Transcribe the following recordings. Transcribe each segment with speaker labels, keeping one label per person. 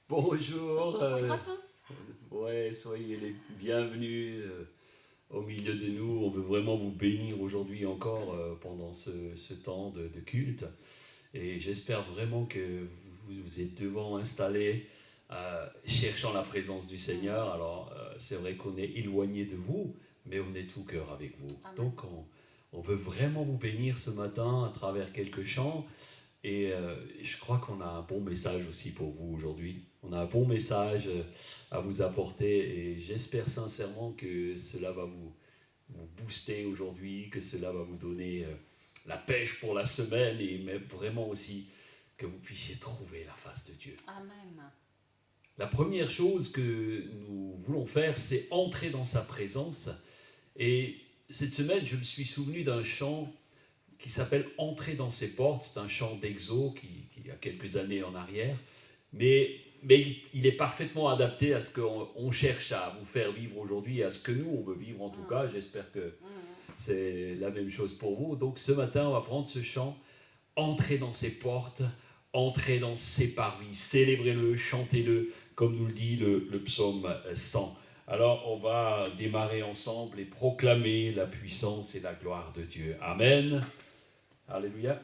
Speaker 1: Bonjour,
Speaker 2: Bonjour à tous.
Speaker 1: ouais, soyez les bienvenus au milieu de nous. On veut vraiment vous bénir aujourd'hui encore pendant ce temps de culte. Et j'espère vraiment que vous êtes devant installés, cherchant la présence du Seigneur. Alors, c'est vrai qu'on est éloigné de vous, mais on est tout cœur avec vous.
Speaker 2: Amen.
Speaker 1: Donc, on veut vraiment vous bénir ce matin à travers quelques chants. Et je crois qu'on a un bon message aussi pour vous aujourd'hui. On a un bon message à vous apporter et j'espère sincèrement que cela va vous booster aujourd'hui, que cela va vous donner la pêche pour la semaine et même vraiment aussi que vous puissiez trouver la face de Dieu.
Speaker 2: Amen.
Speaker 1: La première chose que nous voulons faire, c'est entrer dans sa présence. Et cette semaine, je me suis souvenu d'un chant qui s'appelle « Entrer dans ses portes ». C'est un chant d'Exo qui a quelques années en arrière, mais il est parfaitement adapté à ce qu'on cherche à vous faire vivre aujourd'hui, à ce que nous, on veut vivre en tout cas. J'espère que c'est la même chose pour vous. Donc ce matin, on va prendre ce chant « Entrer dans ses portes », « Entrer dans ses parvis », célébrez-le, chantez-le, comme nous le dit le psaume 100. Alors, on va démarrer ensemble et proclamer la puissance et la gloire de Dieu. Amen. Alléluia.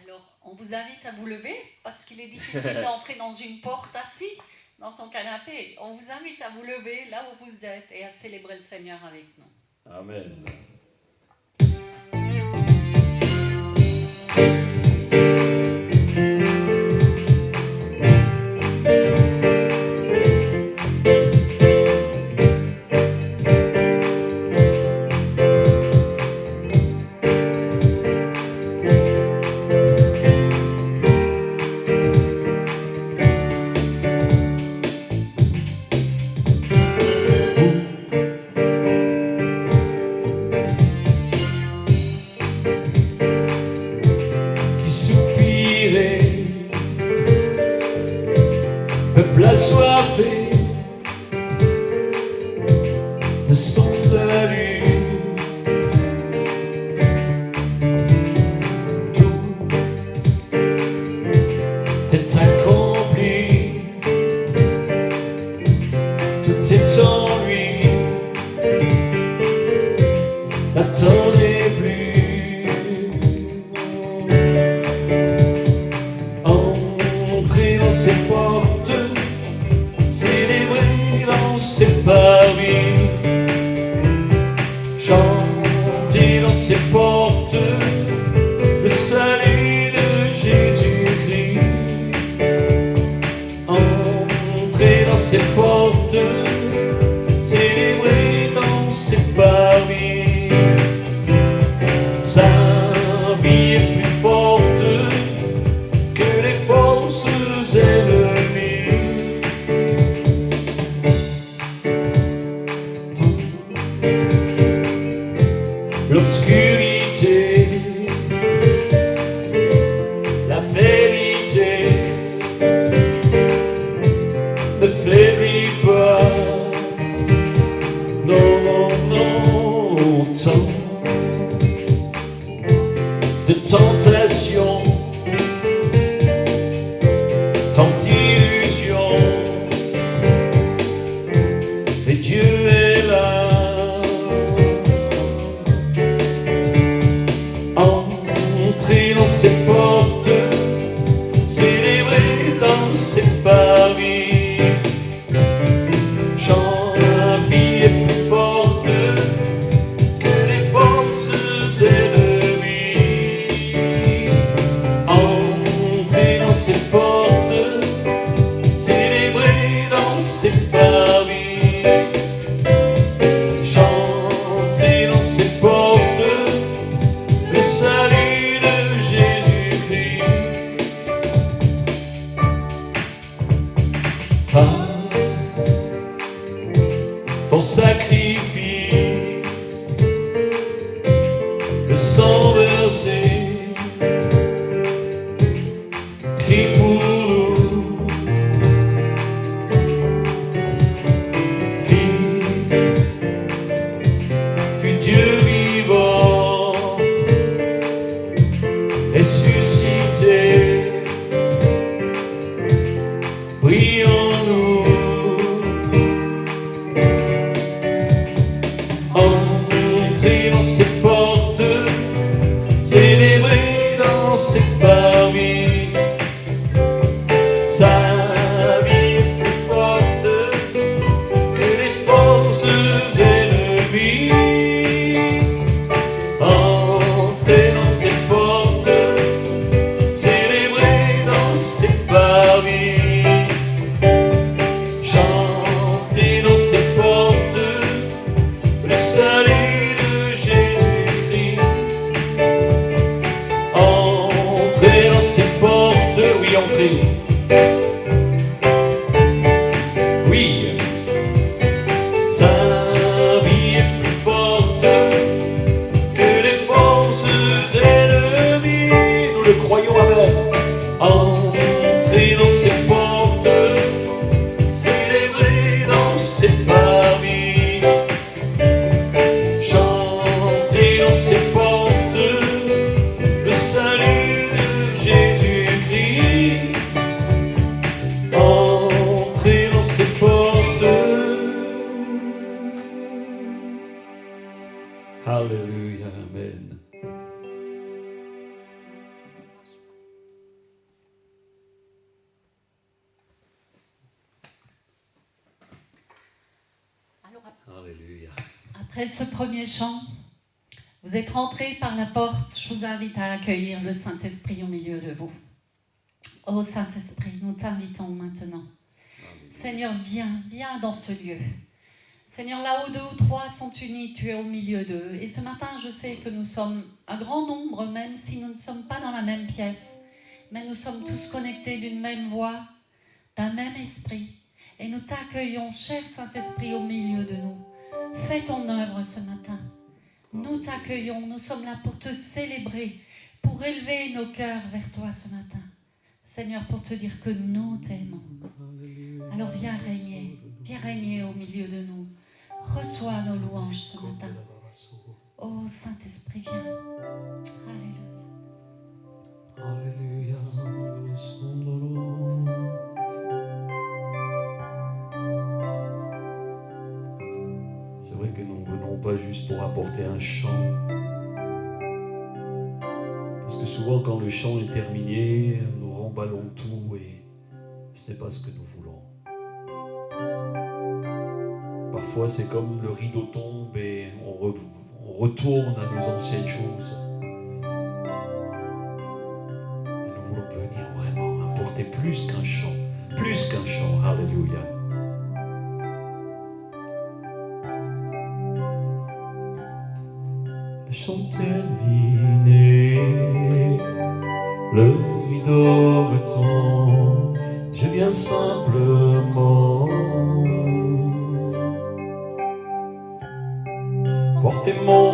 Speaker 2: Alors, on vous invite à vous lever parce qu'il est difficile d'entrer dans une porte assis dans son canapé. On vous invite à vous lever là où vous êtes et à célébrer le Seigneur avec nous.
Speaker 1: Amen. Peuple assoiffé de son salut, tout est accompli, tout est en lui, n'attendez plus, entrez dans ses portes, ses parvis, chantez dans ses portes le salut de Jésus-Christ. Entrez dans ses portes, célébrez dans ses parvis. Sa vie est plus forte que les forces ennemies. L'obscurité, la vérité ne faiblit pas, non, non, non, tant de tentations, tant d'illusions, et Dieu est là. Entrez dans ses portes, célébrez dans ses parvis. La vie est plus forte que les forces ennemies. le croyons, amen. Entrez dans ses portes, célébrez dans ses parvis, chantez dans ses portes le salut de Jésus-Christ. Entrez dans ses portes. Alléluia, amen. Alléluia.
Speaker 2: Après ce premier chant, vous êtes rentrés par la porte. Je vous invite à accueillir le Saint-Esprit au milieu de vous. Ô Saint-Esprit, nous t'invitons maintenant.
Speaker 1: Alléluia.
Speaker 2: Seigneur, viens dans ce lieu. Seigneur, là où 2 ou 3 sont unis, tu es au milieu d'eux. Et ce matin, je sais que nous sommes un grand nombre, même si nous ne sommes pas dans la même pièce. Mais nous sommes tous connectés d'une même voix, d'un même esprit. Et nous t'accueillons, cher Saint-Esprit, au milieu de nous. Fais ton œuvre ce matin. Nous t'accueillons, nous sommes là pour te célébrer, pour élever nos cœurs vers toi ce matin. Seigneur, pour te dire que nous t'aimons. Alors viens régner au milieu de nous. Reçois nos louanges ce matin. Oh Saint-Esprit, viens. Alléluia.
Speaker 1: C'est vrai que nous ne venons pas juste pour apporter un chant. Parce que souvent quand le chant est terminé, nous remballons tout et ce n'est pas ce que nous voulons. Parfois c'est comme le rideau tombe et on retourne à nos anciennes choses. Et nous voulons venir vraiment apporter plus qu'un chant. Plus qu'un chant. Alléluia. Le chant terminé, le rideau retombe, je viens simplement porter mon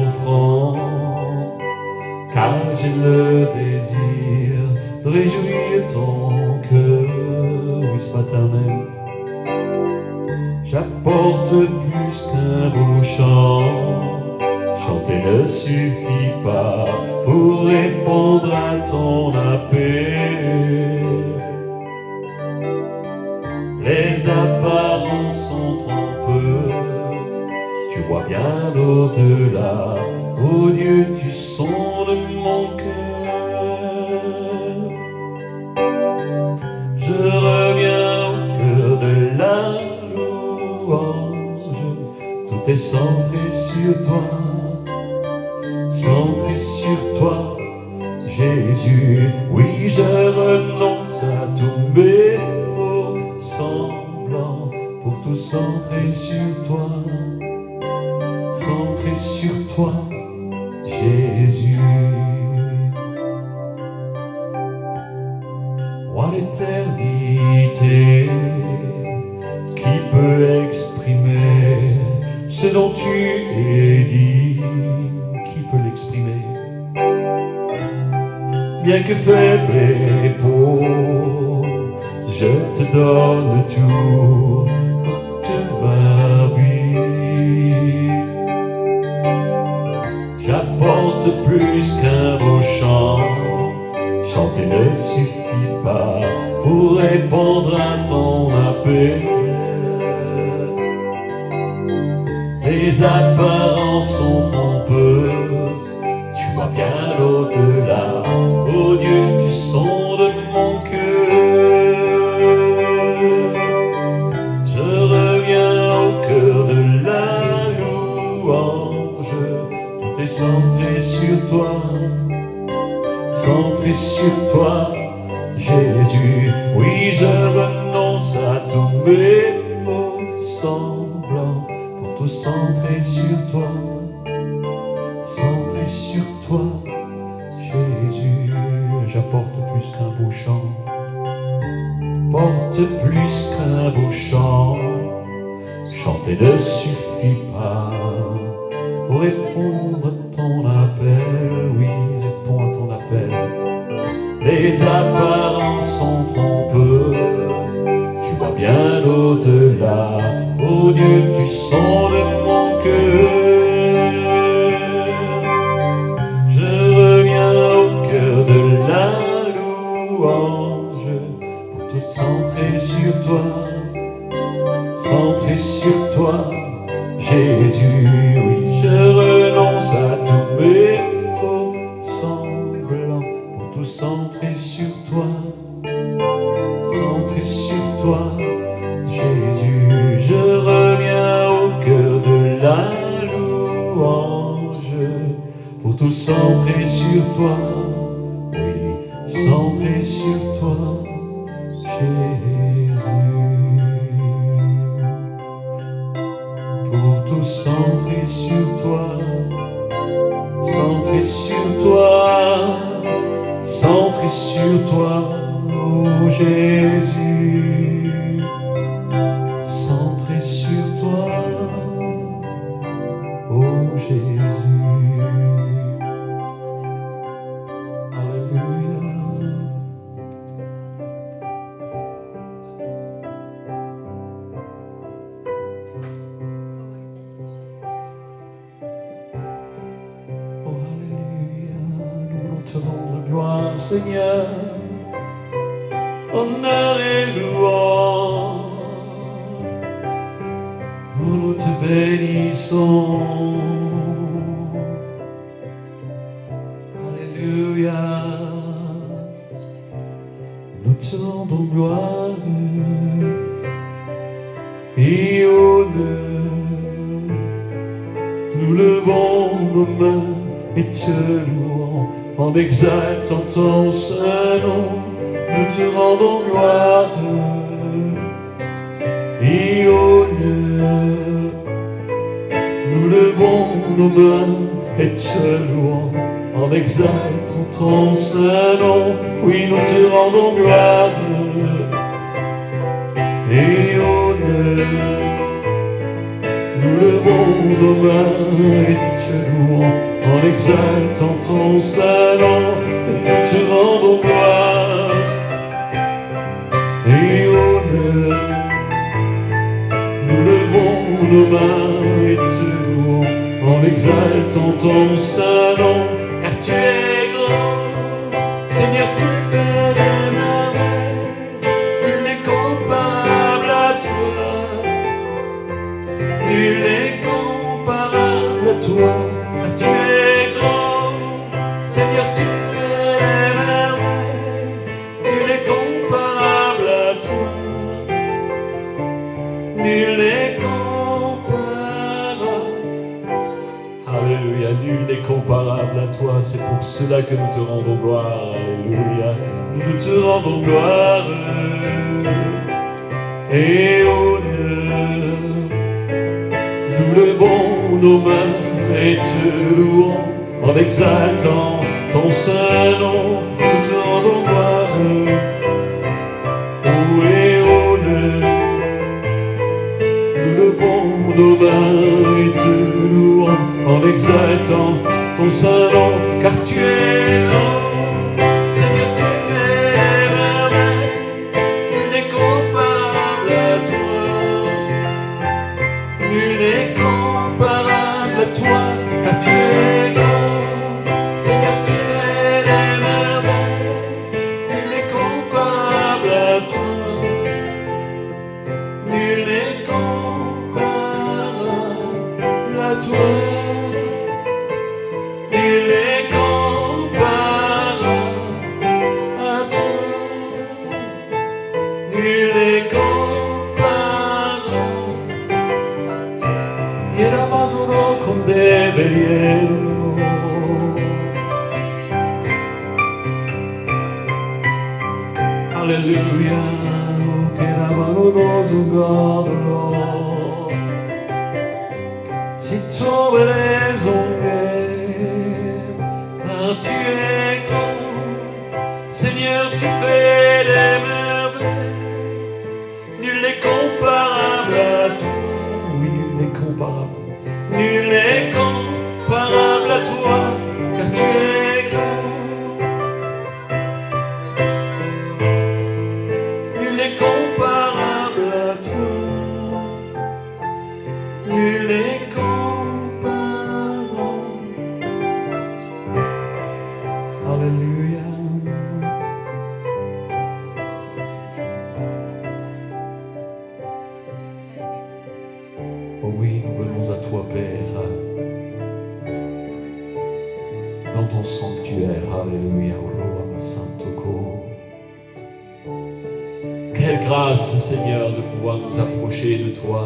Speaker 1: offrande, car j'ai le désir de réjouir ton cœur. Oui, ce matin même, j'apporte plus qu'un beau chant. Chanter ne suffit pas pour répondre à ton appel. Les apparences sont trompeuses, tu vois bien au-delà. Oh Dieu, tu sondes mon cœur. Je reviens au cœur de la louange. Tout est centré sur toi. Centré sur toi, Jésus. Oui, je renonce à tous mes faux semblants pour tout centrer sur toi. Centré sur toi, Jésus. Roi d'éternité, qui peut exprimer ce dont tu es dit? L'exprimer, bien que faible et pauvre, je te donne tout, toute ma vie. J'apporte plus qu'un beau chant, chanter ne suffit pas pour répondre à ton appel. Les apparences sont trompeuses, tu vois bien au-delà. Oh Dieu, tu sondes mon cœur. Je reviens au cœur de la louange. Tout est centré sur toi, centré sur toi, Jésus. Oui, je renonce à tous mes faux semblants. Tout centré sur toi, centré sur toi, Jésus. J'apporte plus qu'un beau chant, porte plus qu'un beau chant. Chanter ne suffit pas pour répondre à ton appel. Oui, réponds à ton appel. les apparences sont trompeuses. Tu vois bien au-delà, oh Dieu, tu sondes mon cœur. Je reviens au cœur de la louange pour tout centrer sur toi, centrer sur toi, Jésus. Oui, je renonce à tous mes faux semblants pour tout centrer sur toi, centrer sur toi, Jésus. Je reviens au cœur de la louange pour tout centrer sur toi, oui, centrer sur toi, Jésus. Pour tout centrer sur toi, centrer sur toi, centrer sur toi, oh Jésus. Centrer sur toi, oh Jésus. Alléluia. Oh Alléluia, nous voulons te rendre gloire, Seigneur, honneur et louange. Nous te bénissons. Alléluia. Nous te rendons gloire et honneur. Nous levons nos mains et te louons en exaltant ton saint nom. Nous te rendons gloire et honneur. Nous levons nos mains et te louons en exaltant ton saint nom. Oui, nous te rendons gloire et honneur. Nous levons nos mains et te louons en exaltant ton saint nom. Nous te rendons gloire et honneur. Nous levons nos mains et te louons en exaltant ton saint nom. Car tu es grand, Seigneur, tu fais des merveilles. Nul n'est comparable à toi. Nul n'est comparable à toi. Car tu es grand, Seigneur, tu fais des merveilles. Nul n'est comparable à toi. Nul n'est comparable. Alléluia, nul n'est comparable à toi. C'est pour cela que nous te rendons gloire. Alléluia, nous te rendons gloire et honneur. Nous levons nos mains et te louons en exaltant ton saint nom. Nous te rendons gloire et honneur. Nous levons nos mains et te louons en exaltant ton saint nom. Car tu es grand, Seigneur, tu fais des merveilles. Nul n'est comparable à toi. Nul n'est comparable à toi. Car tu es grand, Seigneur, tu fais des merveilles. Nul n'est comparable à toi. Nul n'est comparable à toi. Nul n'est comparable à toi. Nul n'est comparable. Eravamo con dei belli. Alléluia, che eravamo nos un gorlo. Si tu les ongles, car tu es grand, Seigneur, tu fais des merveilles. Nul n'est comparable à toi. Oui, nul n'est comparable. Nul n'est comparable à toi, car tu es grand. grâce, Seigneur, de pouvoir nous approcher de toi.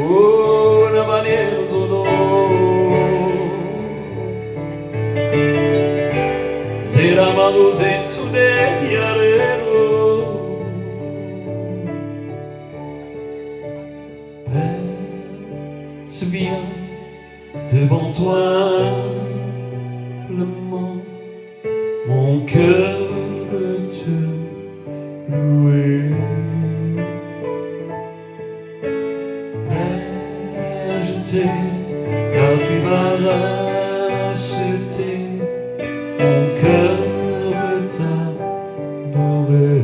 Speaker 1: Oh, la manière de c'est la mano zetune yarero. Père, je viens devant toi humblement, mon cœur veut te louer. Père, je t'aime car tu m'as racheté, mon cœur veut t'adorer.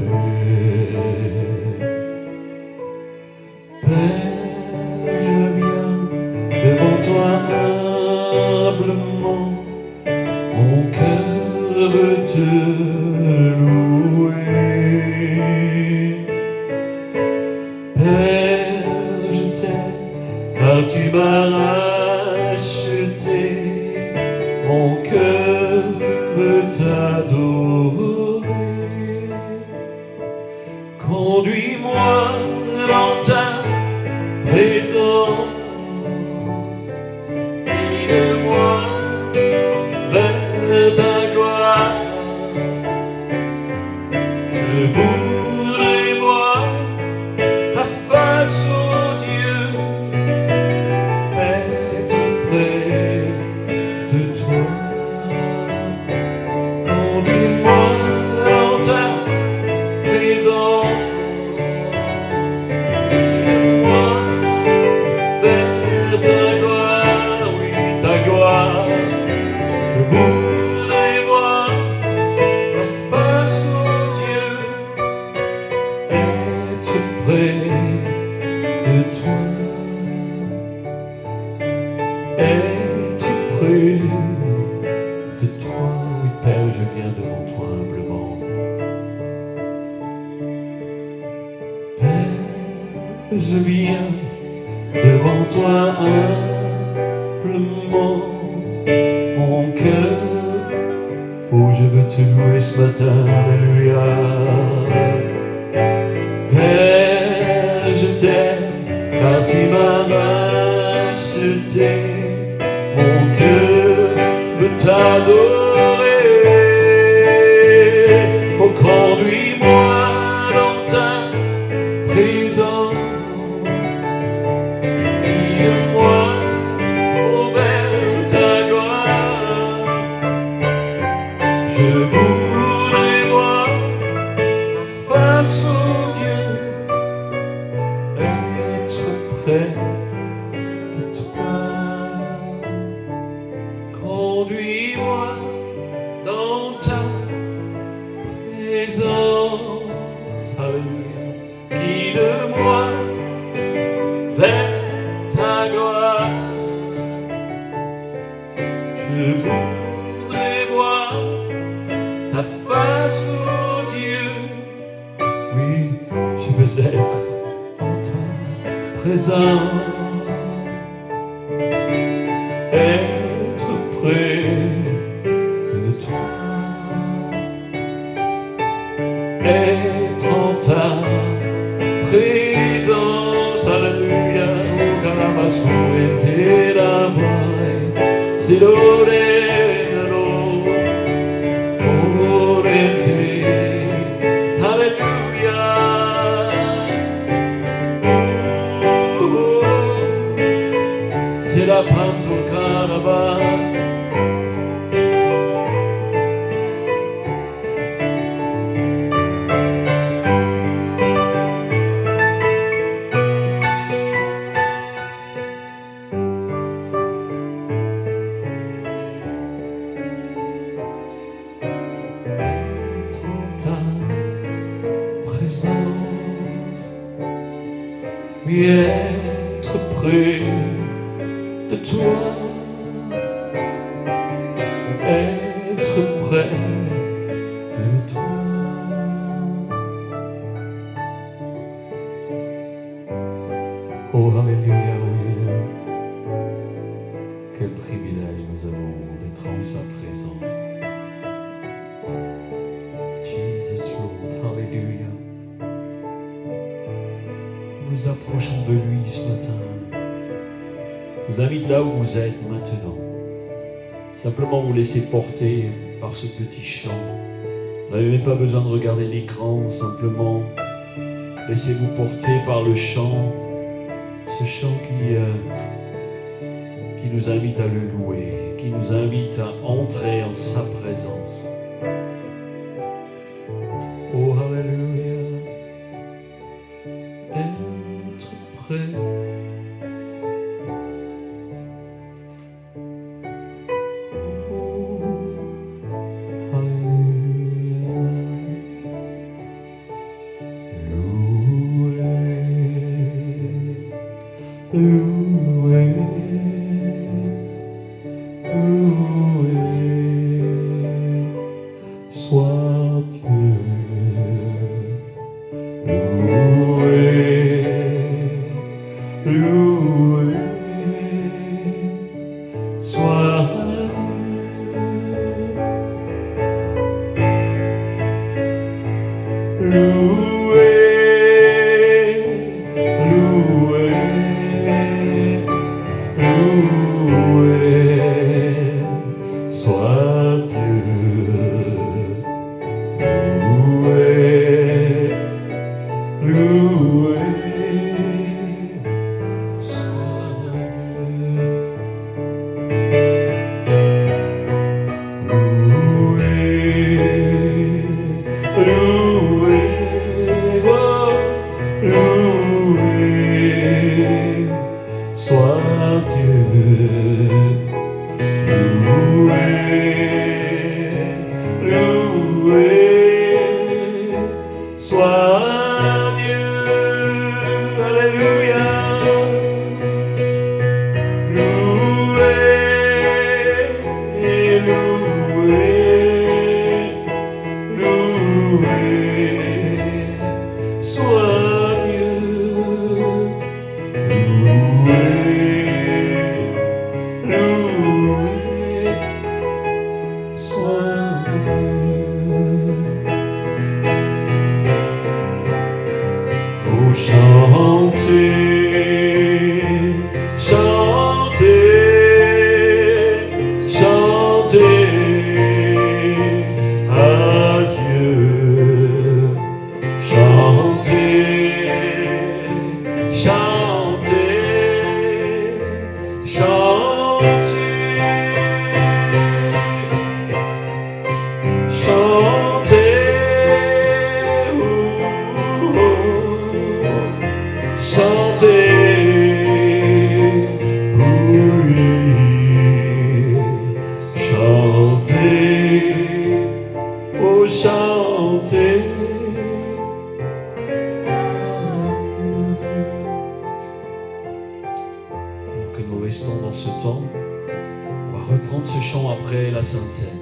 Speaker 1: Père, je viens devant toi humblement, mon cœur veut te louer. Père, je t'aime car tu m'as racheté, mon cœur veut t'adorer. Conduis-moi dans ta présence, guide-moi vers ta gloire. Je voudrais voir ta face, ô Dieu, être près de toi. Conduis-moi dans ta présence, guide-moi vers ta gloire, oui, ta gloire. Je voudrais voir ta face, ô Dieu, être près de toi, être près de toi. Oui, Père, je viens devant toi humblement. Père, je viens devant toi humblement, mon cœur, oh, je veux te louer ce matin, alléluia. Père, je t'aime car tu m'as racheté, mon cœur veut t'adorer. Oh, conduis-moi dans ta présence, guide-moi vers ta gloire. Je voudrais voir ta face, ô Dieu, être près de toi. Conduis-moi dans ta présence, alléluia. Guide-moi vers ta gloire. Je voudrais voir ta face, ô Dieu. Oui, je veux être en ta présence, être près de toi, être en ta présence, alléluia. Oh, Galabasu et Terabai, Sidore. C'est la panto caraba. Oui, être près de toi, être près de toi. Oh, Alléluia, oui. Quel privilège nous avons d'être en sa présence. Jesus Lord, Alléluia. Nous approchons de lui ce matin. Je vous invite là où vous êtes maintenant. Simplement vous laissez porter par ce petit chant. Vous n'avez même pas besoin de regarder l'écran, simplement laissez-vous porter par le chant. Ce chant qui nous invite à le louer, qui nous invite à entrer en sa présence. Oh, Alléluia, être prêt. Oh, Alléluia, louer, louer. Sois Dieu, loué, loué, sois loué, loué, loué, sois Dieu. Sois Dieu, Alléluia, loué, loué, loué, sois Dieu, loué, loué, sois Dieu. Oh, chantez, chantez, chantez à Dieu. Chantez, chantez, chantez, chantez. Chantez pour lui, chantez, oh chantez. Alors que nous restons dans ce temps, on va reprendre ce chant après la Sainte Seine.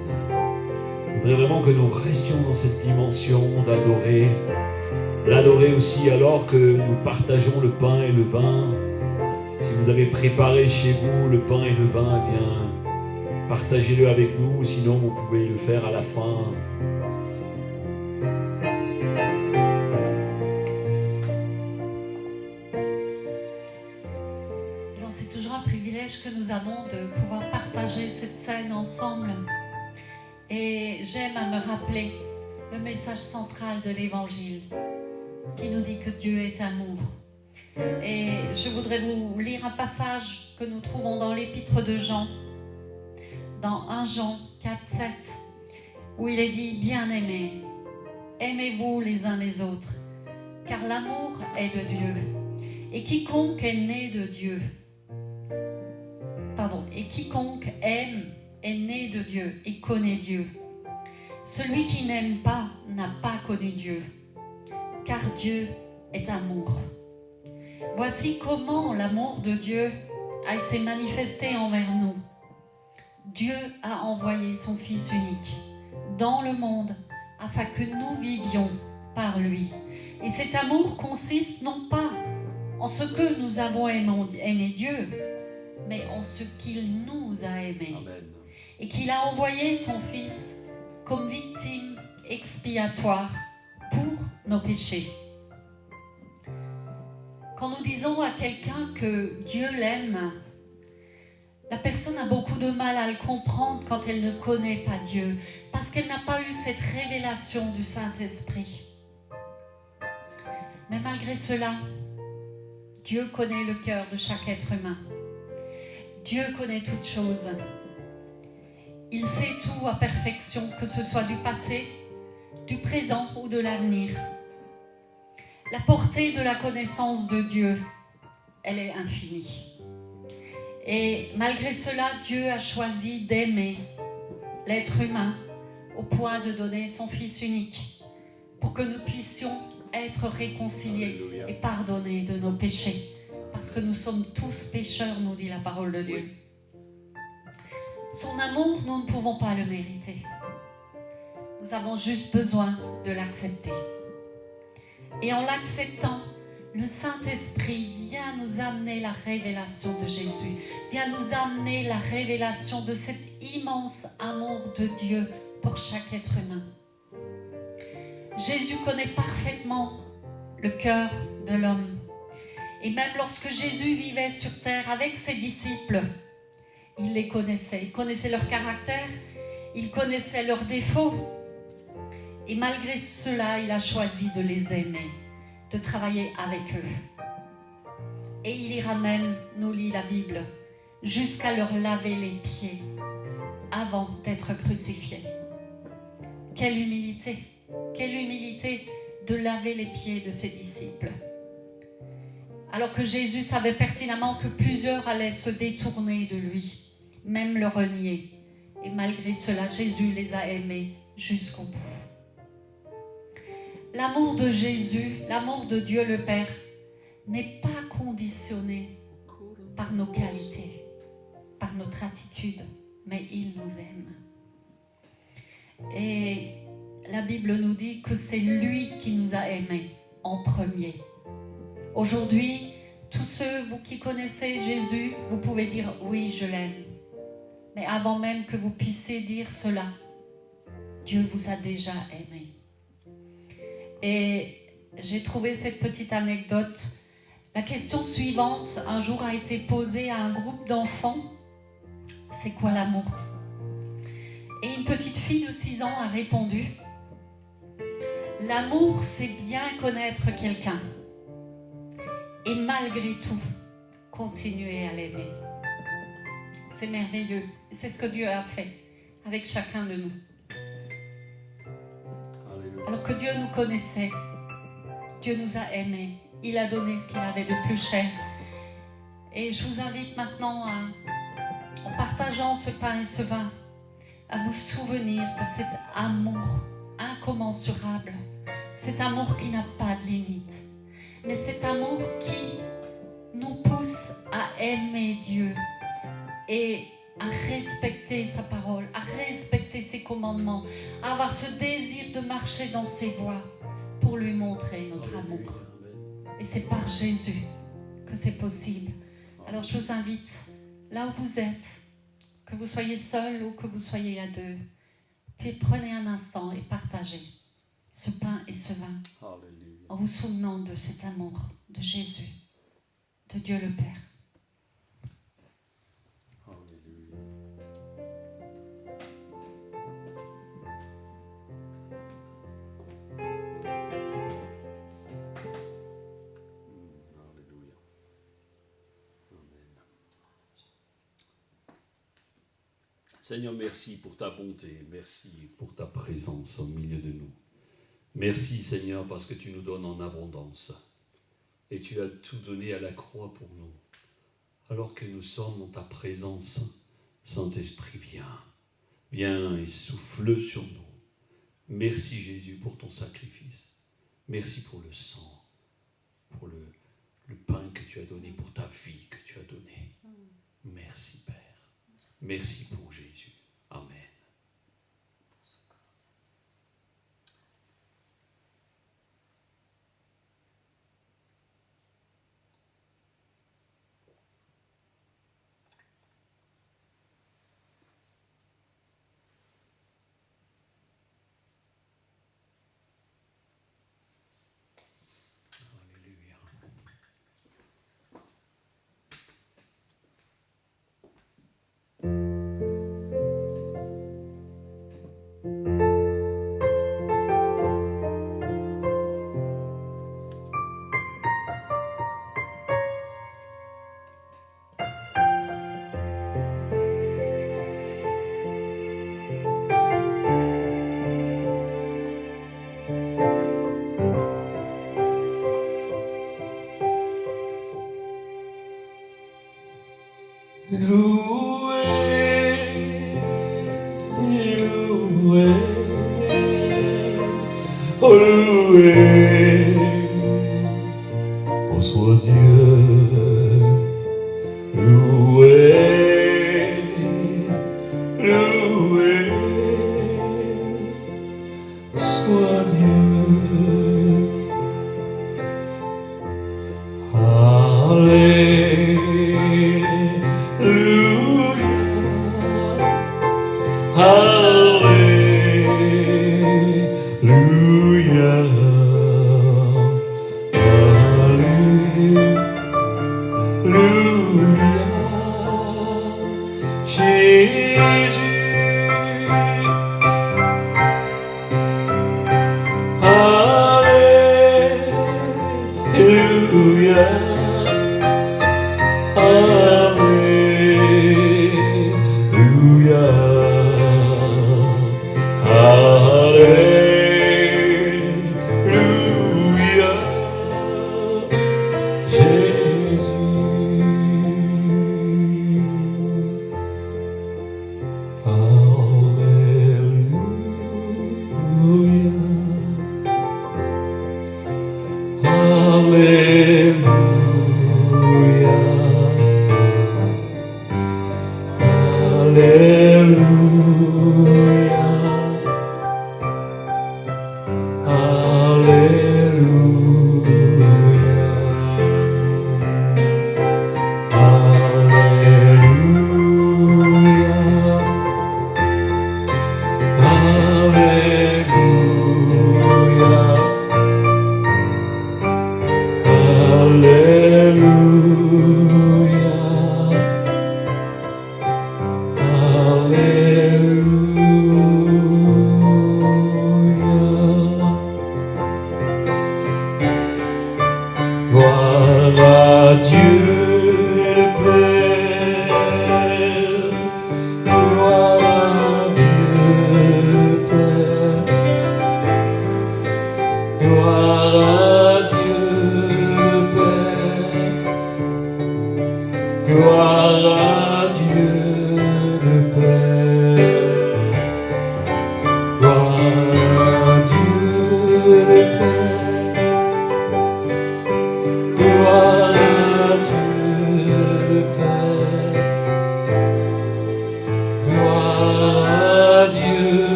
Speaker 1: Je voudrais vraiment que nous restions dans cette dimension d'adorer. L'adorer aussi alors que nous partageons le pain et le vin. Si vous avez préparé chez vous le pain et le vin, eh bien, partagez-le avec nous, sinon vous pouvez le faire à la fin.
Speaker 2: C'est toujours un privilège que nous avons de pouvoir partager cette scène ensemble. Et j'aime à me rappeler le message central de l'Évangile, qui nous dit que Dieu est amour. Et je voudrais vous lire un passage que nous trouvons dans l'épître de Jean, dans 1 Jean 4, 7, où il est dit « Bien-aimés, aimez-vous les uns les autres, car l'amour est de Dieu, et quiconque est né de Dieu, et quiconque aime est né de Dieu et connaît Dieu. Celui qui n'aime pas n'a pas connu Dieu, car Dieu est amour. Voici comment l'amour de Dieu a été manifesté envers nous. Dieu a envoyé son Fils unique dans le monde afin que nous vivions par lui. Et cet amour consiste non pas en ce que nous avons aimé Dieu, mais en ce qu'il nous a aimés.
Speaker 1: Amen.
Speaker 2: Et qu'il a envoyé son Fils comme victime expiatoire pour nos péchés. Quand nous disons à quelqu'un que Dieu l'aime, la personne a beaucoup de mal à le comprendre quand elle ne connaît pas Dieu, parce qu'elle n'a pas eu cette révélation du Saint-Esprit. Mais malgré cela, Dieu connaît le cœur de chaque être humain. Dieu connaît toutes choses. Il sait tout à perfection, que ce soit du passé, du présent ou de l'avenir. La portée de la connaissance de Dieu, elle est infinie. Et malgré cela, Dieu a choisi d'aimer l'être humain au point de donner son Fils unique pour que nous puissions être réconciliés
Speaker 1: Alléluia.
Speaker 2: et pardonnés de nos péchés. Parce que nous sommes tous pécheurs, nous dit la parole de Dieu. Son amour, nous ne pouvons pas le mériter. Nous avons juste besoin de l'accepter. Et en l'acceptant, le Saint-Esprit vient nous amener la révélation de Jésus, vient nous amener la révélation de cet immense amour de Dieu pour chaque être humain. Jésus connaît parfaitement le cœur de l'homme. Et même lorsque Jésus vivait sur terre avec ses disciples, il les connaissait. Il connaissait leur caractère, il connaissait leurs défauts. Et malgré cela, il a choisi de les aimer, de travailler avec eux. Et il ira même, nous lit la Bible, jusqu'à leur laver les pieds avant d'être crucifié. Quelle humilité de laver les pieds de ses disciples. Alors que Jésus savait pertinemment que plusieurs allaient se détourner de lui, même le renier. Et malgré cela, Jésus les a aimés jusqu'au bout. L'amour de Jésus, l'amour de Dieu le Père, n'est pas conditionné par nos qualités, par notre attitude, mais il nous aime. Et la Bible nous dit que c'est lui qui nous a aimés en premier. Aujourd'hui, tous ceux, vous qui connaissez Jésus, vous pouvez dire « oui, je l'aime ». Mais avant même que vous puissiez dire cela, Dieu vous a déjà aimé. Et j'ai trouvé cette petite anecdote. La question suivante, un jour, a été posée à un groupe d'enfants. C'est quoi l'amour? Et une petite fille de 6 ans a répondu « L'amour, c'est bien connaître quelqu'un. Et malgré tout, continuer à l'aimer. » C'est merveilleux. C'est ce que Dieu a fait avec chacun de nous. Alors que Dieu nous connaissait, Dieu nous a aimés. Il a donné ce qu'il avait de plus cher. Et je vous invite maintenant, en partageant ce pain et ce vin, à vous souvenir de cet amour incommensurable. Cet amour qui n'a pas de limite. Mais cet amour qui nous pousse à aimer Dieu et à respecter sa parole, à respecter ses commandements, à avoir ce désir de marcher dans ses voies pour lui montrer notre amour. Et c'est par Jésus que c'est possible. Alors je vous invite, là où vous êtes, que vous soyez seul ou que vous soyez à deux, puis prenez un instant et partagez ce pain et ce vin en vous souvenant de cet amour de Jésus, de Dieu le Père.
Speaker 1: Seigneur, merci pour ta bonté, merci pour ta présence au milieu de nous. Merci Seigneur parce que tu nous donnes en abondance et tu as tout donné à la croix pour nous. Alors que nous sommes en ta présence, Saint-Esprit, viens et souffle sur nous. Merci Jésus pour ton sacrifice. Merci pour le sang, pour le pain que tu as donné, pour ta vie que tu as donnée. Merci Père. Merci pour Jésus. Amen.
Speaker 3: soit Dieu, loué, loué, soit Dieu. Alléluia, Alléluia, Jésus, Alléluia, Alléluia, Alléluia, Jésus.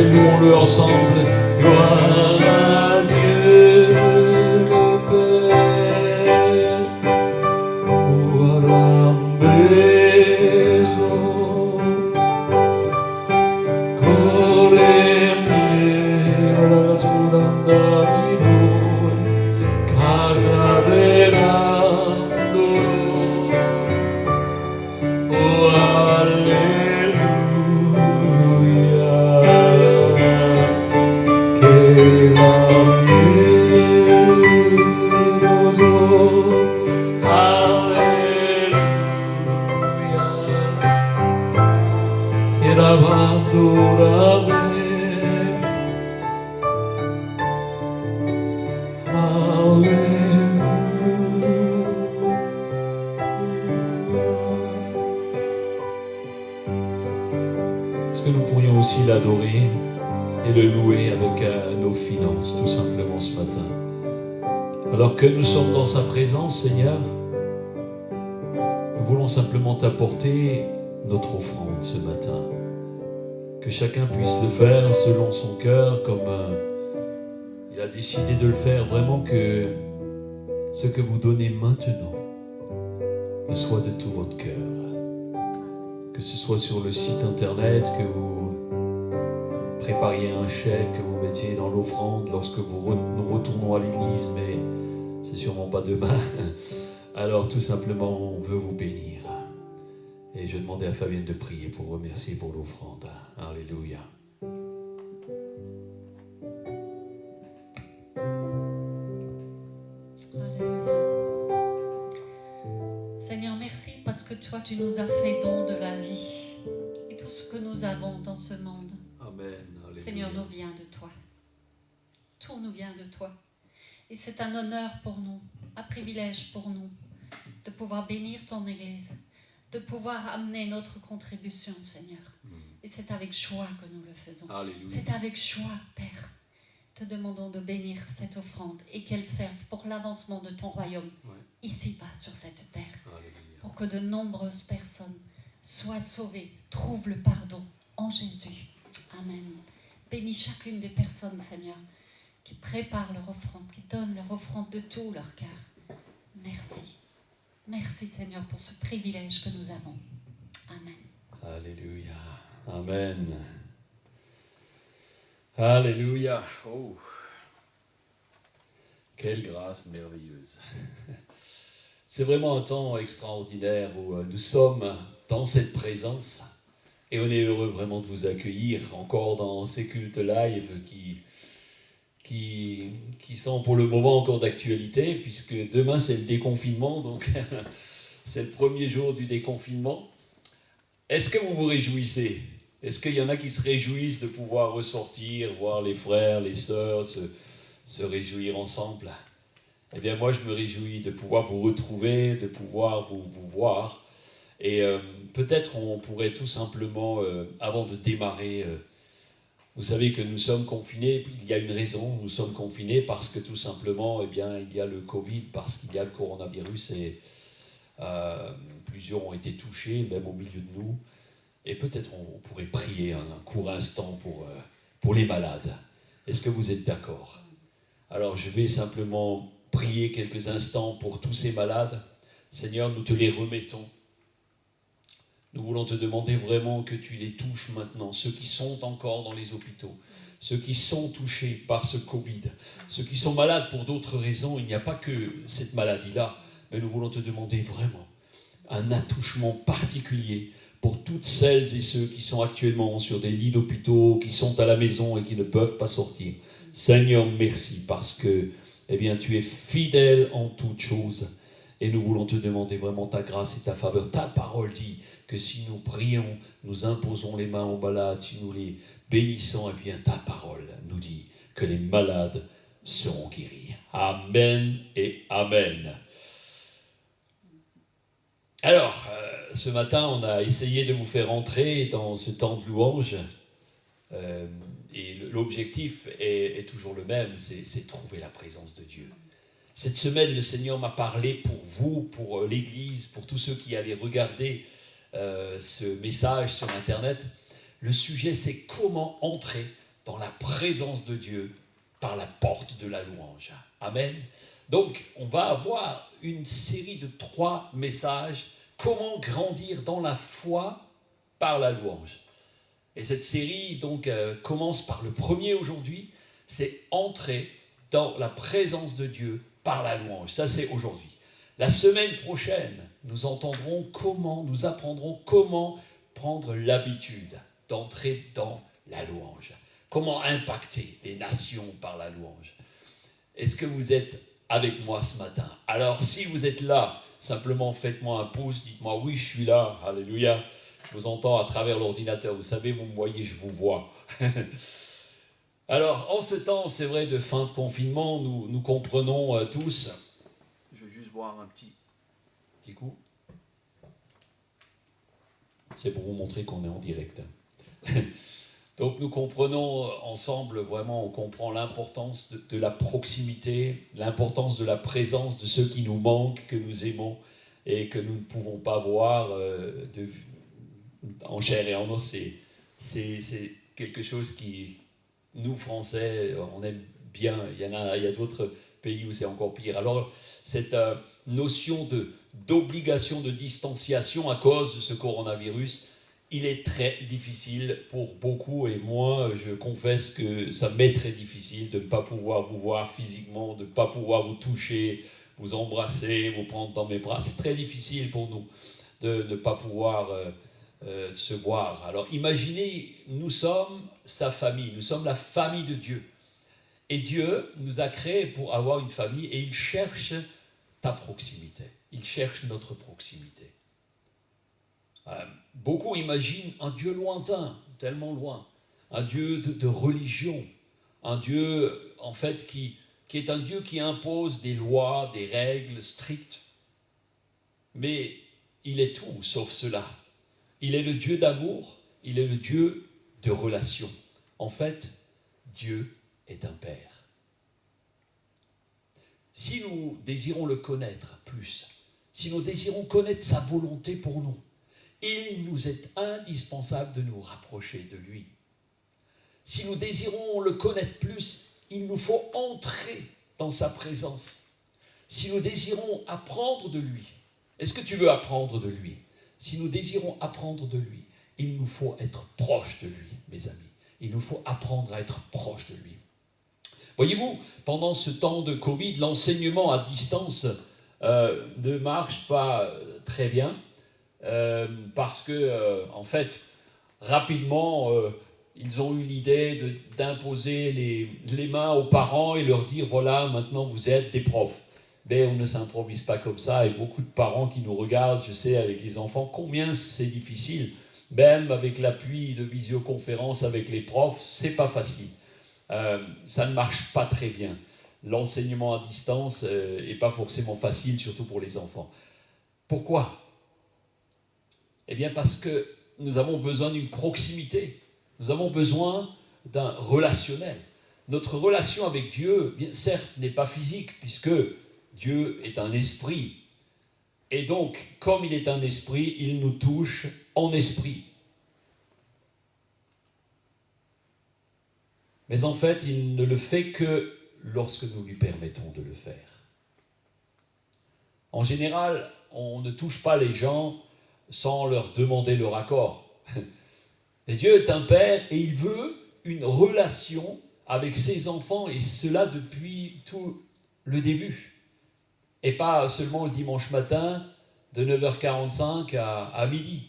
Speaker 3: Louons-le ensemble. Gloire à Dieu le Père. Uarambeso. Coremne la surandarino. Caraverando. Oh, alleluia. Che meraviglioso, alleluia, eravamo Est-ce que nous pourrions aussi l'adorer et le louer avec nos finances, tout simplement ce matin? Alors que nous sommes dans sa présence, Seigneur, nous voulons simplement t'apporter notre offrande ce matin. Que chacun puisse le faire selon son cœur, comme il a décidé de le faire. Vraiment que ce que vous donnez maintenant le soit de tout votre cœur. Que ce soit sur le site internet, que vous prépariez un chèque, que vous mettiez dans l'offrande lorsque nous retournons à l'église, mais c'est sûrement pas demain. Alors tout simplement, on veut vous bénir. Et je demandais à Fabienne de prier pour remercier pour l'offrande. Alléluia.
Speaker 2: Seigneur, merci parce que toi, tu nous as fait don de la vie. Et tout ce que nous avons dans ce monde,
Speaker 1: Amen. Alléluia.
Speaker 2: Seigneur, nous vient de toi. Tout nous vient de toi. Et c'est un honneur pour nous, un privilège pour nous de pouvoir bénir ton Église, de pouvoir amener notre contribution, Seigneur. Et c'est avec joie que nous le faisons.
Speaker 1: Alléluia.
Speaker 2: C'est avec joie, Père. te demandons de bénir cette offrande et qu'elle serve pour l'avancement de ton royaume, ici-bas sur cette terre, pour que de nombreuses personnes soient sauvées, trouvent le pardon en Jésus. Amen. Bénis chacune des personnes, Seigneur, qui préparent leur offrande, qui donnent leur offrande de tout leur cœur. Merci. Merci, Seigneur, pour ce privilège que nous avons. Amen.
Speaker 1: Alléluia. Amen. Alléluia. Oh, quelle grâce merveilleuse. C'est vraiment un temps extraordinaire où nous sommes dans cette présence et on est heureux vraiment de vous accueillir encore dans ces cultes live qui sont pour le moment encore d'actualité puisque demain c'est le déconfinement, donc c'est le premier jour du déconfinement. Est-ce que vous vous réjouissez ? Est-ce qu'il y en a qui se réjouissent de pouvoir ressortir, voir les frères, les sœurs, se réjouir ensemble ? Eh bien, moi, je me réjouis de pouvoir vous retrouver, de pouvoir vous voir. Et peut-être on pourrait tout simplement, avant de démarrer, vous savez que nous sommes confinés, il y a une raison, nous sommes confinés parce que tout simplement, eh bien, il y a le Covid, parce qu'il y a le coronavirus et plusieurs ont été touchés, même au milieu de nous. Et peut-être on pourrait prier un court instant pour les malades. Est-ce que vous êtes d'accord ? Alors je vais simplement prier quelques instants pour tous ces malades. Seigneur, nous te les remettons. Nous voulons te demander vraiment que tu les touches maintenant, ceux qui sont encore dans les hôpitaux, ceux qui sont touchés par ce Covid, ceux qui sont malades pour d'autres raisons. Il n'y a pas que cette maladie-là, mais nous voulons te demander vraiment un attouchement particulier pour toutes celles et ceux qui sont actuellement sur des lits d'hôpitaux, qui sont à la maison et qui ne peuvent pas sortir. Seigneur, merci parce que eh bien, tu es fidèle en toutes choses. Et nous voulons te demander vraiment ta grâce et ta faveur. Ta parole dit que si nous prions, nous imposons les mains aux malades, si nous les bénissons, eh bien, ta parole nous dit que les malades seront guéris. Amen et Amen. Alors, ce matin, on a essayé de vous faire entrer dans ce temps de louange. Et l'objectif est toujours le même, c'est trouver la présence de Dieu. Cette semaine, le Seigneur m'a parlé pour vous, pour l'Église, pour tous ceux qui allaient regarder ce message sur Internet. Le sujet, c'est comment entrer dans la présence de Dieu par la porte de la louange. Amen. Donc, on va avoir une série de 3 messages. Comment grandir dans la foi par la louange. Et cette série donc commence par le premier aujourd'hui, c'est entrer dans la présence de Dieu par la louange. Ça, c'est aujourd'hui. La semaine prochaine, nous apprendrons comment prendre l'habitude d'entrer dans la louange. Comment impacter les nations par la louange. Est-ce que vous êtes avec moi ce matin ? Alors, si vous êtes là, simplement faites-moi un pouce, dites-moi oui, je suis là, alléluia. Je vous entends à travers l'ordinateur, vous savez, vous me voyez, je vous vois. Alors, en ce temps, c'est vrai, de fin de confinement, nous comprenons tous. Je vais juste boire un petit coup. C'est pour vous montrer qu'on est en direct. Donc nous comprenons ensemble, vraiment, on comprend l'importance de la proximité, l'importance de la présence de ceux qui nous manquent, que nous aimons et que nous ne pouvons pas voir en chair et en os. C'est quelque chose qui, nous Français, on aime bien. Il y a d'autres pays où c'est encore pire. Alors cette notion d'obligation de distanciation à cause de ce coronavirus, il est très difficile pour beaucoup, et moi, je confesse que ça m'est très difficile de ne pas pouvoir vous voir physiquement, de ne pas pouvoir vous toucher, vous embrasser, vous prendre dans mes bras. C'est très difficile pour nous de ne pas pouvoir se voir. Alors imaginez, nous sommes sa famille, nous sommes la famille de Dieu. Et Dieu nous a créés pour avoir une famille et il cherche ta proximité. Il cherche notre proximité. Beaucoup imaginent un Dieu lointain, tellement loin, un Dieu de religion, un Dieu en fait qui est un Dieu qui impose des lois, des règles strictes. Mais il est tout sauf cela. Il est le Dieu d'amour, il est le Dieu de relation. En fait, Dieu est est un Père. Si nous désirons le connaître plus, si nous désirons connaître sa volonté pour nous, il nous est indispensable de nous rapprocher de lui. Si nous désirons le connaître plus, il nous faut entrer dans sa présence. Si nous désirons apprendre de lui, est-ce que tu veux apprendre de lui? Si nous désirons apprendre de lui, il nous faut être proche de lui, mes amis. Il nous faut apprendre à être proche de lui. Voyez-vous, pendant ce temps de Covid, l'enseignement à distance ne marche pas très bien parce que, en fait, rapidement, ils ont eu l'idée d'imposer les mains aux parents et leur dire, voilà, maintenant vous êtes des profs. Mais on ne s'improvise pas comme ça, et beaucoup de parents qui nous regardent, je sais, avec les enfants, combien c'est difficile, même avec l'appui de visioconférence avec les profs, c'est pas facile. Ça ne marche pas très bien. L'enseignement à distance n'est pas forcément facile, surtout pour les enfants. Pourquoi? Eh bien parce que nous avons besoin d'une proximité. Nous avons besoin d'un relationnel. Notre relation avec Dieu, bien, certes, n'est pas physique, puisque Dieu est un esprit. Et donc, comme il est un esprit, il nous touche en esprit. Mais en fait, il ne le fait que lorsque nous lui permettons de le faire. En général, on ne touche pas les gens sans leur demander leur accord. Et Dieu est un Père et il veut une relation avec ses enfants, et cela depuis tout le début. Et pas seulement le dimanche matin de 9h45 à midi.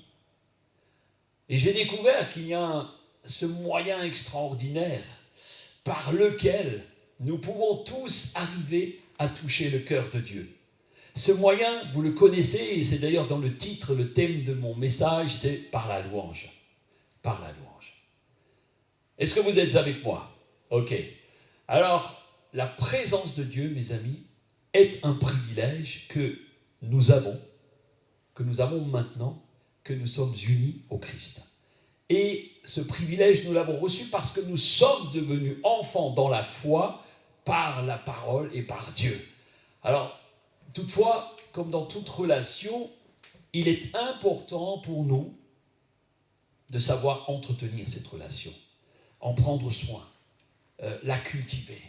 Speaker 1: Et j'ai découvert qu'il y a ce moyen extraordinaire par lequel nous pouvons tous arriver à toucher le cœur de Dieu. Ce moyen, vous le connaissez, et c'est d'ailleurs dans le titre, le thème de mon message, c'est par la louange. Par la louange. Est-ce que vous êtes avec moi? Ok. Alors, la présence de Dieu, mes amis, est un privilège que nous avons maintenant, que nous sommes unis au Christ. Et ce privilège, nous l'avons reçu parce que nous sommes devenus enfants dans la foi par la parole et par Dieu. Alors, toutefois, comme dans toute relation, il est important pour nous de savoir entretenir cette relation, en prendre soin, la cultiver.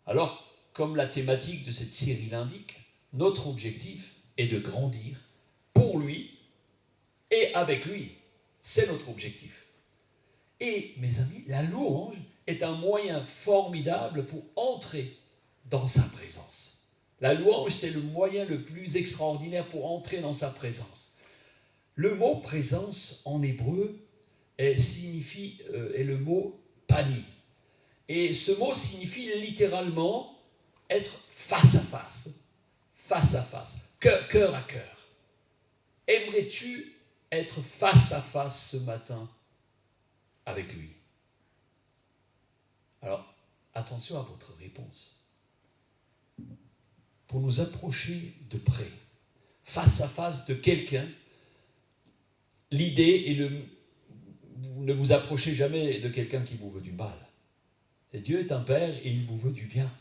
Speaker 1: Alors, comme la thématique de cette série l'indique, notre objectif est de grandir pour lui et avec lui. C'est notre objectif. Et, mes amis, la louange est un moyen formidable pour entrer dans sa présence. La louange, c'est le moyen le plus extraordinaire pour entrer dans sa présence. Le mot présence en hébreu est le mot pani. Et ce mot signifie littéralement être face à face, cœur à cœur. Aimerais-tu être face à face ce matin avec lui? Alors, attention à votre réponse. Pour nous approcher de près, face à face de quelqu'un, l'idée est vous ne vous approchez jamais de quelqu'un qui vous veut du mal. Et Dieu est un Père et il vous veut du bien.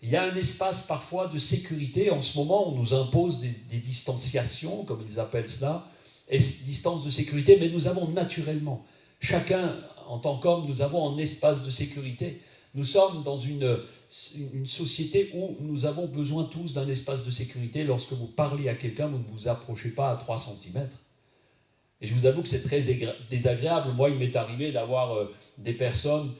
Speaker 1: Il y a un espace parfois de sécurité. En ce moment, on nous impose des distanciations, comme ils appellent cela, et distance de sécurité, mais nous avons naturellement, chacun en tant qu'homme, nous avons un espace de sécurité. Nous sommes dans une société où nous avons besoin tous d'un espace de sécurité. Lorsque vous parlez à quelqu'un, vous ne vous approchez pas à 3 cm. Et je vous avoue que c'est très désagréable. Moi, il m'est arrivé d'avoir des personnes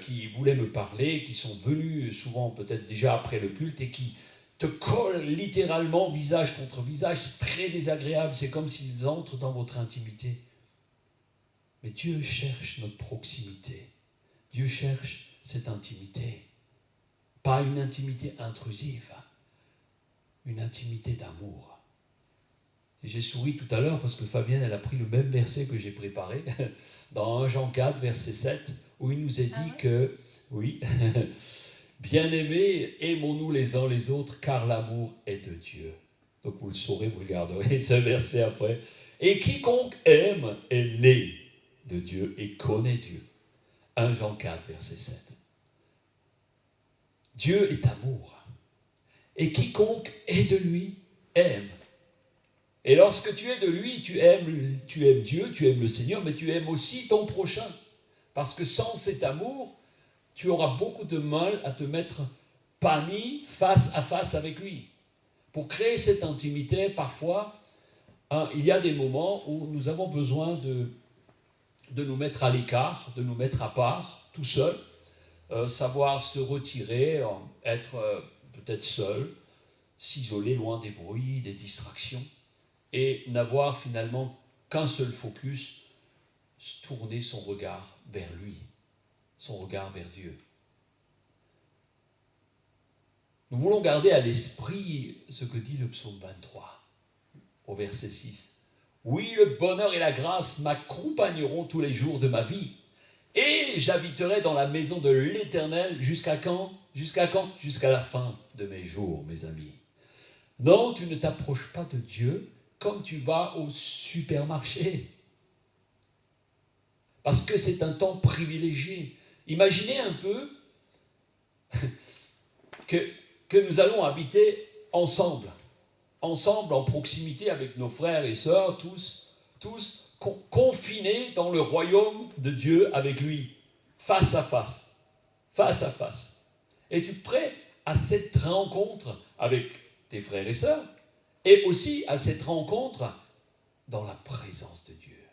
Speaker 1: qui voulaient me parler, qui sont venues souvent peut-être déjà après le culte et qui te collent littéralement visage contre visage. C'est très désagréable. C'est comme s'ils entrent dans votre intimité. Mais Dieu cherche notre proximité. Dieu cherche cette intimité. Pas une intimité intrusive, une intimité d'amour. Et j'ai souri tout à l'heure parce que Fabienne, elle a pris le même verset que j'ai préparé, dans 1 Jean 4, verset 7, où il nous est dit que, oui, bien-aimés, aimons-nous les uns les autres, car l'amour est de Dieu. Donc vous le saurez, vous le garderez, ce verset après. Et quiconque aime est né de Dieu et connaît Dieu. 1 Jean 4, verset 7. Dieu est amour. Et quiconque est de lui aime. Et lorsque tu es de lui, tu aimes Dieu, tu aimes le Seigneur, mais tu aimes aussi ton prochain. Parce que sans cet amour, tu auras beaucoup de mal à te mettre panier face à face avec lui. Pour créer cette intimité, parfois, il y a des moments où nous avons besoin de nous mettre à l'écart, de nous mettre à part, tout seul, savoir se retirer, être peut-être seul, s'isoler loin des bruits, des distractions, et n'avoir finalement qu'un seul focus, tourner son regard vers lui, son regard vers Dieu. Nous voulons garder à l'esprit ce que dit le psaume 23, au verset 6. Oui, le bonheur et la grâce m'accompagneront tous les jours de ma vie, et j'habiterai dans la maison de l'Éternel jusqu'à quand ? Jusqu'à quand ? Jusqu'à la fin de mes jours, mes amis. Non, tu ne t'approches pas de Dieu comme tu vas au supermarché. Parce que c'est un temps privilégié. Imaginez un peu que nous allons habiter ensemble en proximité avec nos frères et sœurs, tous confinés dans le royaume de Dieu avec lui, face à face. Es-tu prêt à cette rencontre avec tes frères et sœurs et aussi à cette rencontre dans la présence de Dieu?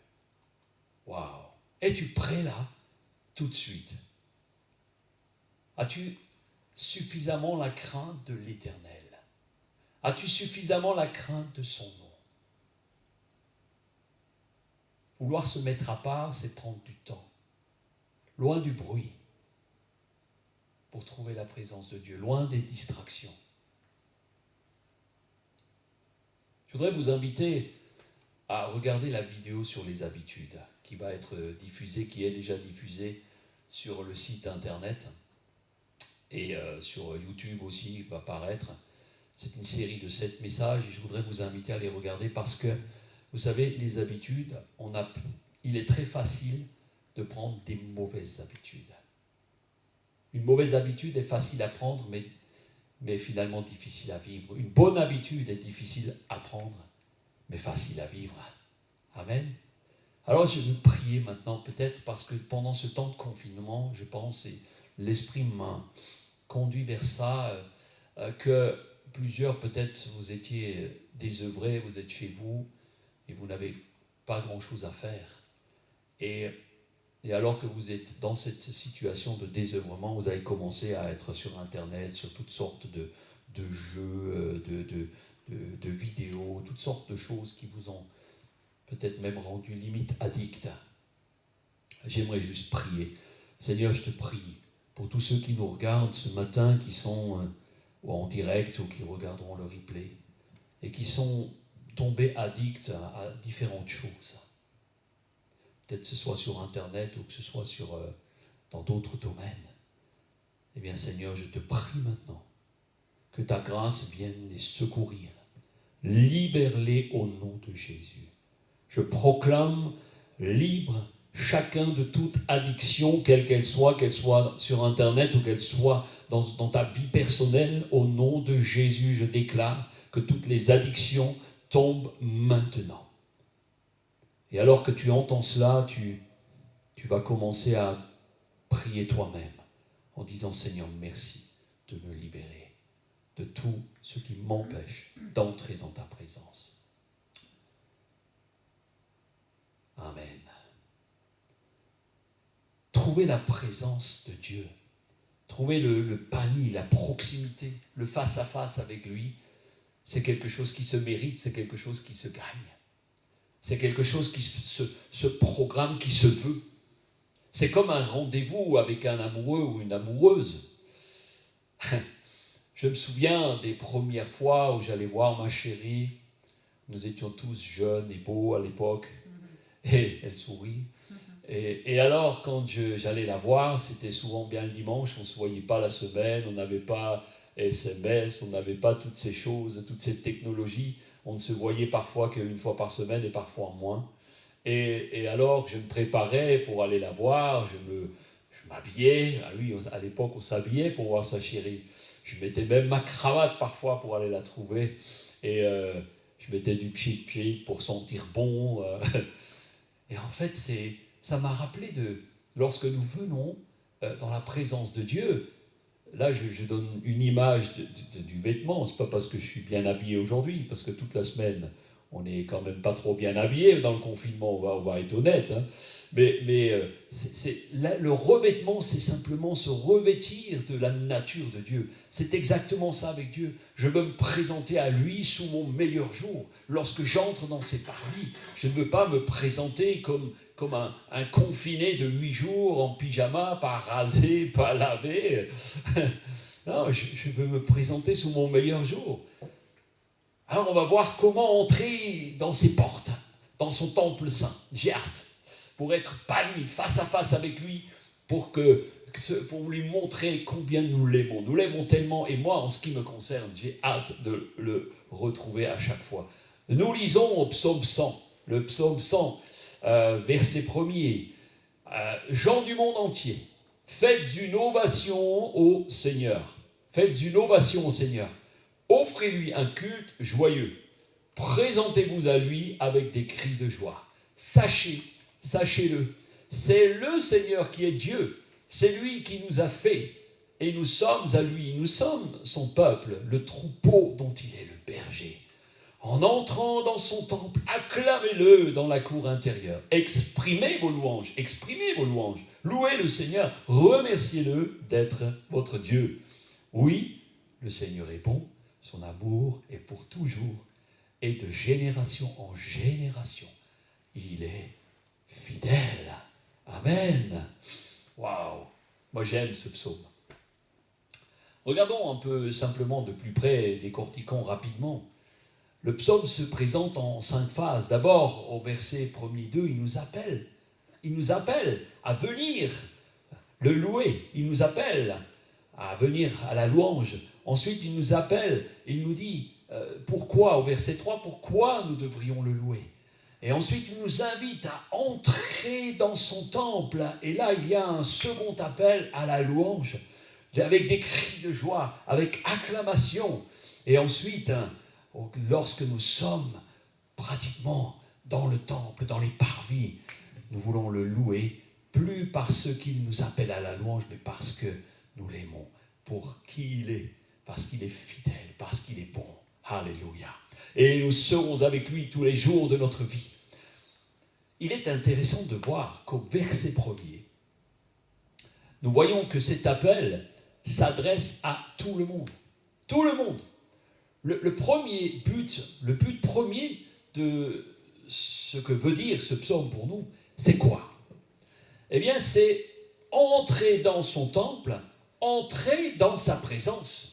Speaker 1: Waouh! Es-tu prêt là, tout de suite? As-tu suffisamment la crainte de l'Éternel? As-tu suffisamment la crainte de son nom? Vouloir se mettre à part, c'est prendre du temps, loin du bruit, pour trouver la présence de Dieu, loin des distractions. Je voudrais vous inviter à regarder la vidéo sur les habitudes qui va être diffusée, qui est déjà diffusée sur le site internet et sur YouTube aussi va apparaître. C'est une série de 7 messages et je voudrais vous inviter à les regarder parce que, vous savez, les habitudes, il est très facile de prendre des mauvaises habitudes. Une mauvaise habitude est facile à prendre, mais finalement difficile à vivre. Une bonne habitude est difficile à prendre, mais facile à vivre. Amen. Alors je vais prier maintenant, peut-être parce que pendant ce temps de confinement, je pense, et l'Esprit m'a conduit vers ça, que plusieurs, peut-être, vous étiez désœuvrés, vous êtes chez vous, et vous n'avez pas grand-chose à faire. Et alors que vous êtes dans cette situation de désœuvrement, vous avez commencé à être sur Internet, sur toutes sortes de jeux, de vidéos, toutes sortes de choses qui vous ont peut-être même rendu limite addict. J'aimerais juste prier. Seigneur, je te prie pour tous ceux qui nous regardent ce matin, qui sont en direct ou qui regarderont le replay, et qui sont tombés addicts à différentes choses. Peut-être que ce soit sur Internet ou que ce soit dans d'autres domaines. Eh bien Seigneur, je te prie maintenant que ta grâce vienne les secourir. Libère-les au nom de Jésus. Je proclame libre chacun de toute addiction, quelle qu'elle soit sur Internet ou qu'elle soit dans ta vie personnelle. Au nom de Jésus, je déclare que toutes les addictions tombent maintenant. Et alors que tu entends cela, tu vas commencer à prier toi-même en disant « Seigneur, merci de me libérer de tout ce qui m'empêche d'entrer dans ta présence. » Amen. Trouver la présence de Dieu, trouver le panier, la proximité, le face-à-face avec lui, c'est quelque chose qui se mérite, c'est quelque chose qui se gagne. C'est quelque chose qui se programme, qui se veut. C'est comme un rendez-vous avec un amoureux ou une amoureuse. Je me souviens des premières fois où j'allais voir ma chérie. Nous étions tous jeunes et beaux à l'époque. Et elle sourit. Et alors, quand j'allais la voir, c'était souvent bien le dimanche. On ne se voyait pas la semaine. On n'avait pas SMS. On n'avait pas toutes ces choses, toutes ces technologies. On ne se voyait parfois qu'une fois par semaine et parfois moins. Et alors que je me préparais pour aller la voir, Je m'habillais, ah oui, à l'époque on s'habillait pour voir sa chérie. Je mettais même ma cravate parfois pour aller la trouver. Et je mettais du pchit pour sentir bon. Et en fait, ça m'a rappelé lorsque nous venons dans la présence de Dieu. Là, je donne une image du vêtement. C'est pas parce que je suis bien habillé aujourd'hui, parce que toute la semaine, on n'est quand même pas trop bien habillé dans le confinement, on va être honnête. Hein. Mais le revêtement, c'est simplement se revêtir de la nature de Dieu. C'est exactement ça avec Dieu. Je veux me présenter à lui sous mon meilleur jour. Lorsque j'entre dans ses parvis, je ne veux pas me présenter comme un confiné de 8 jours en pyjama, pas rasé, pas lavé. Non, je veux me présenter sous mon meilleur jour. Alors on va voir comment entrer dans ses portes, dans son temple saint. J'ai hâte, pour être banni face à face avec lui, pour lui montrer combien nous l'aimons. Nous l'aimons tellement, et moi, en ce qui me concerne, j'ai hâte de le retrouver à chaque fois. Nous lisons au psaume 100, le psaume 100, verset 1er. Gens du monde entier, faites une ovation au Seigneur. Faites une ovation au Seigneur. Offrez-lui un culte joyeux. Présentez-vous à lui avec des cris de joie. Sachez-le, c'est le Seigneur qui est Dieu. C'est lui qui nous a fait. Et nous sommes à lui. Nous sommes son peuple, le troupeau dont il est le berger. En entrant dans son temple, acclamez-le dans la cour intérieure. Exprimez vos louanges. Louez le Seigneur. Remerciez-le d'être votre Dieu. Oui, le Seigneur est bon. Son amour est pour toujours et de génération en génération. Il est fidèle. Amen. Waouh. Moi j'aime ce psaume. Regardons un peu simplement de plus près, décortiquons rapidement. Le psaume se présente en 5 phases. D'abord, au verset 1er 2, il nous appelle à venir le louer. Il nous appelle à venir à la louange. Ensuite, il nous appelle et il nous dit pourquoi, au verset 3, pourquoi nous devrions le louer. Et ensuite, il nous invite à entrer dans son temple. Et là, il y a un second appel à la louange, avec des cris de joie, avec acclamation. Et ensuite, lorsque nous sommes pratiquement dans le temple, dans les parvis, nous voulons le louer, plus parce qu'il nous appelle à la louange, mais parce que nous l'aimons, pour qui il est, parce qu'il est fidèle, parce qu'il est bon. Alléluia. Et nous serons avec lui tous les jours de notre vie. Il est intéressant de voir qu'au verset 1er, nous voyons que cet appel s'adresse à tout le monde. Tout le monde. Le but premier de ce que veut dire ce psaume pour nous, c'est quoi? Eh bien, c'est entrer dans son temple, entrer dans sa présence.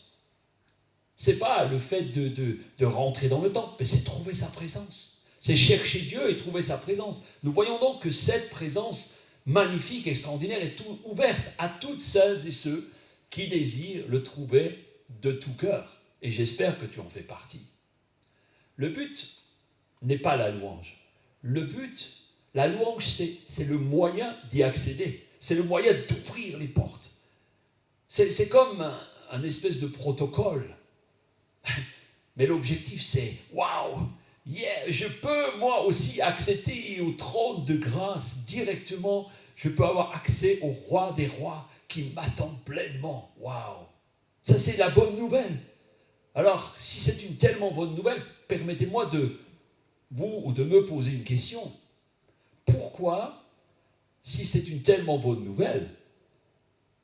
Speaker 1: C'est pas le fait de rentrer dans le temple, mais c'est trouver sa présence. C'est chercher Dieu et trouver sa présence. Nous voyons donc que cette présence magnifique, extraordinaire, est ouverte à toutes celles et ceux qui désirent le trouver de tout cœur. Et j'espère que tu en fais partie. Le but n'est pas la louange. Le but, la louange, c'est le moyen d'y accéder. C'est le moyen d'ouvrir les portes. C'est comme un espèce de protocole. Mais l'objectif, c'est « Waouh, yeah, je peux moi aussi accéder au trône de grâce directement. Je peux avoir accès au roi des rois qui m'attend pleinement. Waouh, ça c'est la bonne nouvelle. » Alors, si c'est une tellement bonne nouvelle, permettez-moi de me poser une question. Pourquoi, si c'est une tellement bonne nouvelle,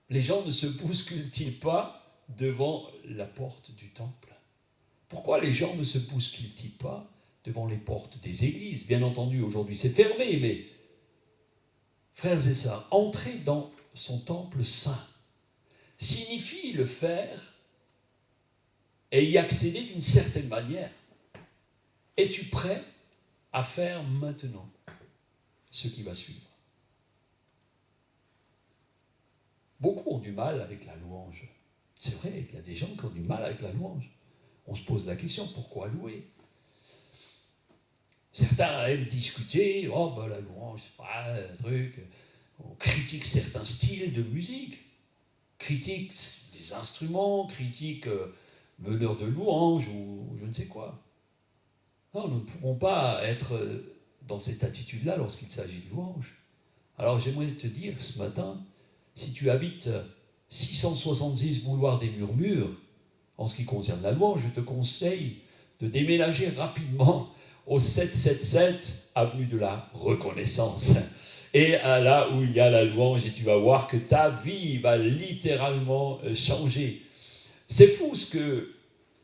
Speaker 1: les gens ne se bousculent-ils pas devant la porte du temple? Pourquoi les gens ne se bousculent-ils pas devant les portes des églises? Bien entendu, aujourd'hui c'est fermé, mais frères et sœurs, entrer dans son temple saint signifie le faire et y accéder d'une certaine manière. Es-tu prêt à faire maintenant ce qui va suivre? Beaucoup ont du mal avec la louange. C'est vrai, il y a des gens qui ont du mal avec la louange. On se pose la question, pourquoi louer? Certains aiment discuter, la louange, c'est pas un truc. On critique certains styles de musique, critique des instruments, critique meneurs de louanges ou je ne sais quoi. Non, nous ne pouvons pas être dans cette attitude-là lorsqu'il s'agit de louanges. Alors j'aimerais te dire ce matin, si tu habites 666 boulevard des Murmures, en ce qui concerne la louange, je te conseille de déménager rapidement au 777 avenue de la Reconnaissance. Et là où il y a la louange, et tu vas voir que ta vie va littéralement changer. C'est fou ce que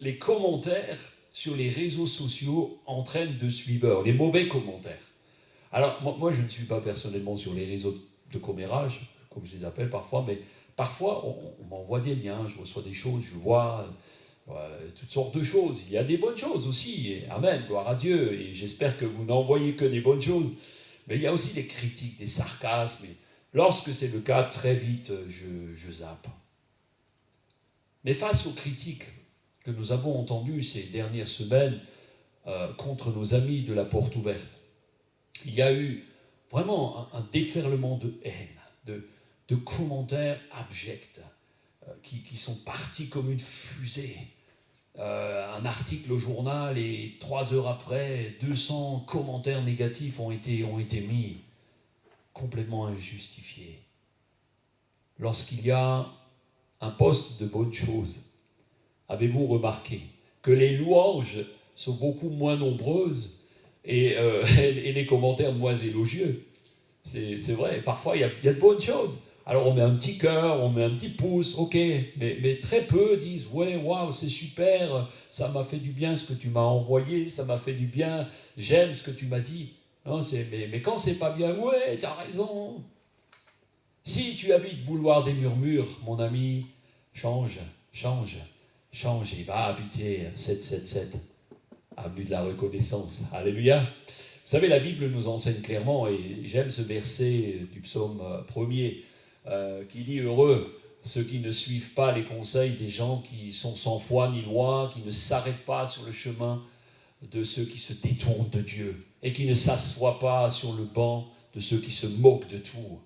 Speaker 1: les commentaires sur les réseaux sociaux entraînent de suiveurs, les mauvais commentaires. Alors, moi, je ne suis pas personnellement sur les réseaux de commérage, comme je les appelle parfois, mais parfois, on m'envoie des liens, je reçois des choses, je vois toutes sortes de choses. Il y a des bonnes choses aussi, et amen, gloire à Dieu, et j'espère que vous n'envoyez que des bonnes choses. Mais il y a aussi des critiques, des sarcasmes, et lorsque c'est le cas, très vite, je zappe. Mais face aux critiques que nous avons entendues ces dernières semaines contre nos amis de la porte ouverte, il y a eu vraiment un déferlement de haine, de commentaires abjects qui sont partis comme une fusée. Un article au journal et 3 heures après, 200 commentaires négatifs ont été mis, complètement injustifiés. Lorsqu'il y a un poste de bonnes choses, avez-vous remarqué que les louanges sont beaucoup moins nombreuses et les commentaires moins élogieux? C'est vrai, parfois il y a de bonnes choses. Alors on met un petit cœur, on met un petit pouce, ok, mais très peu disent « Ouais, waouh, c'est super, ça m'a fait du bien ce que tu m'as envoyé, ça m'a fait du bien, j'aime ce que tu m'as dit. » Non, mais quand c'est pas bien, ouais, t'as raison. Si tu habites boulevard des Murmures, mon ami, change, et va habiter 777, avenue de la Reconnaissance. Alléluia. Vous savez, la Bible nous enseigne clairement, et j'aime ce verset du psaume 1er, qui dit « Heureux ceux qui ne suivent pas les conseils des gens qui sont sans foi ni loi, qui ne s'arrêtent pas sur le chemin de ceux qui se détournent de Dieu, et qui ne s'assoient pas sur le banc de ceux qui se moquent de tout.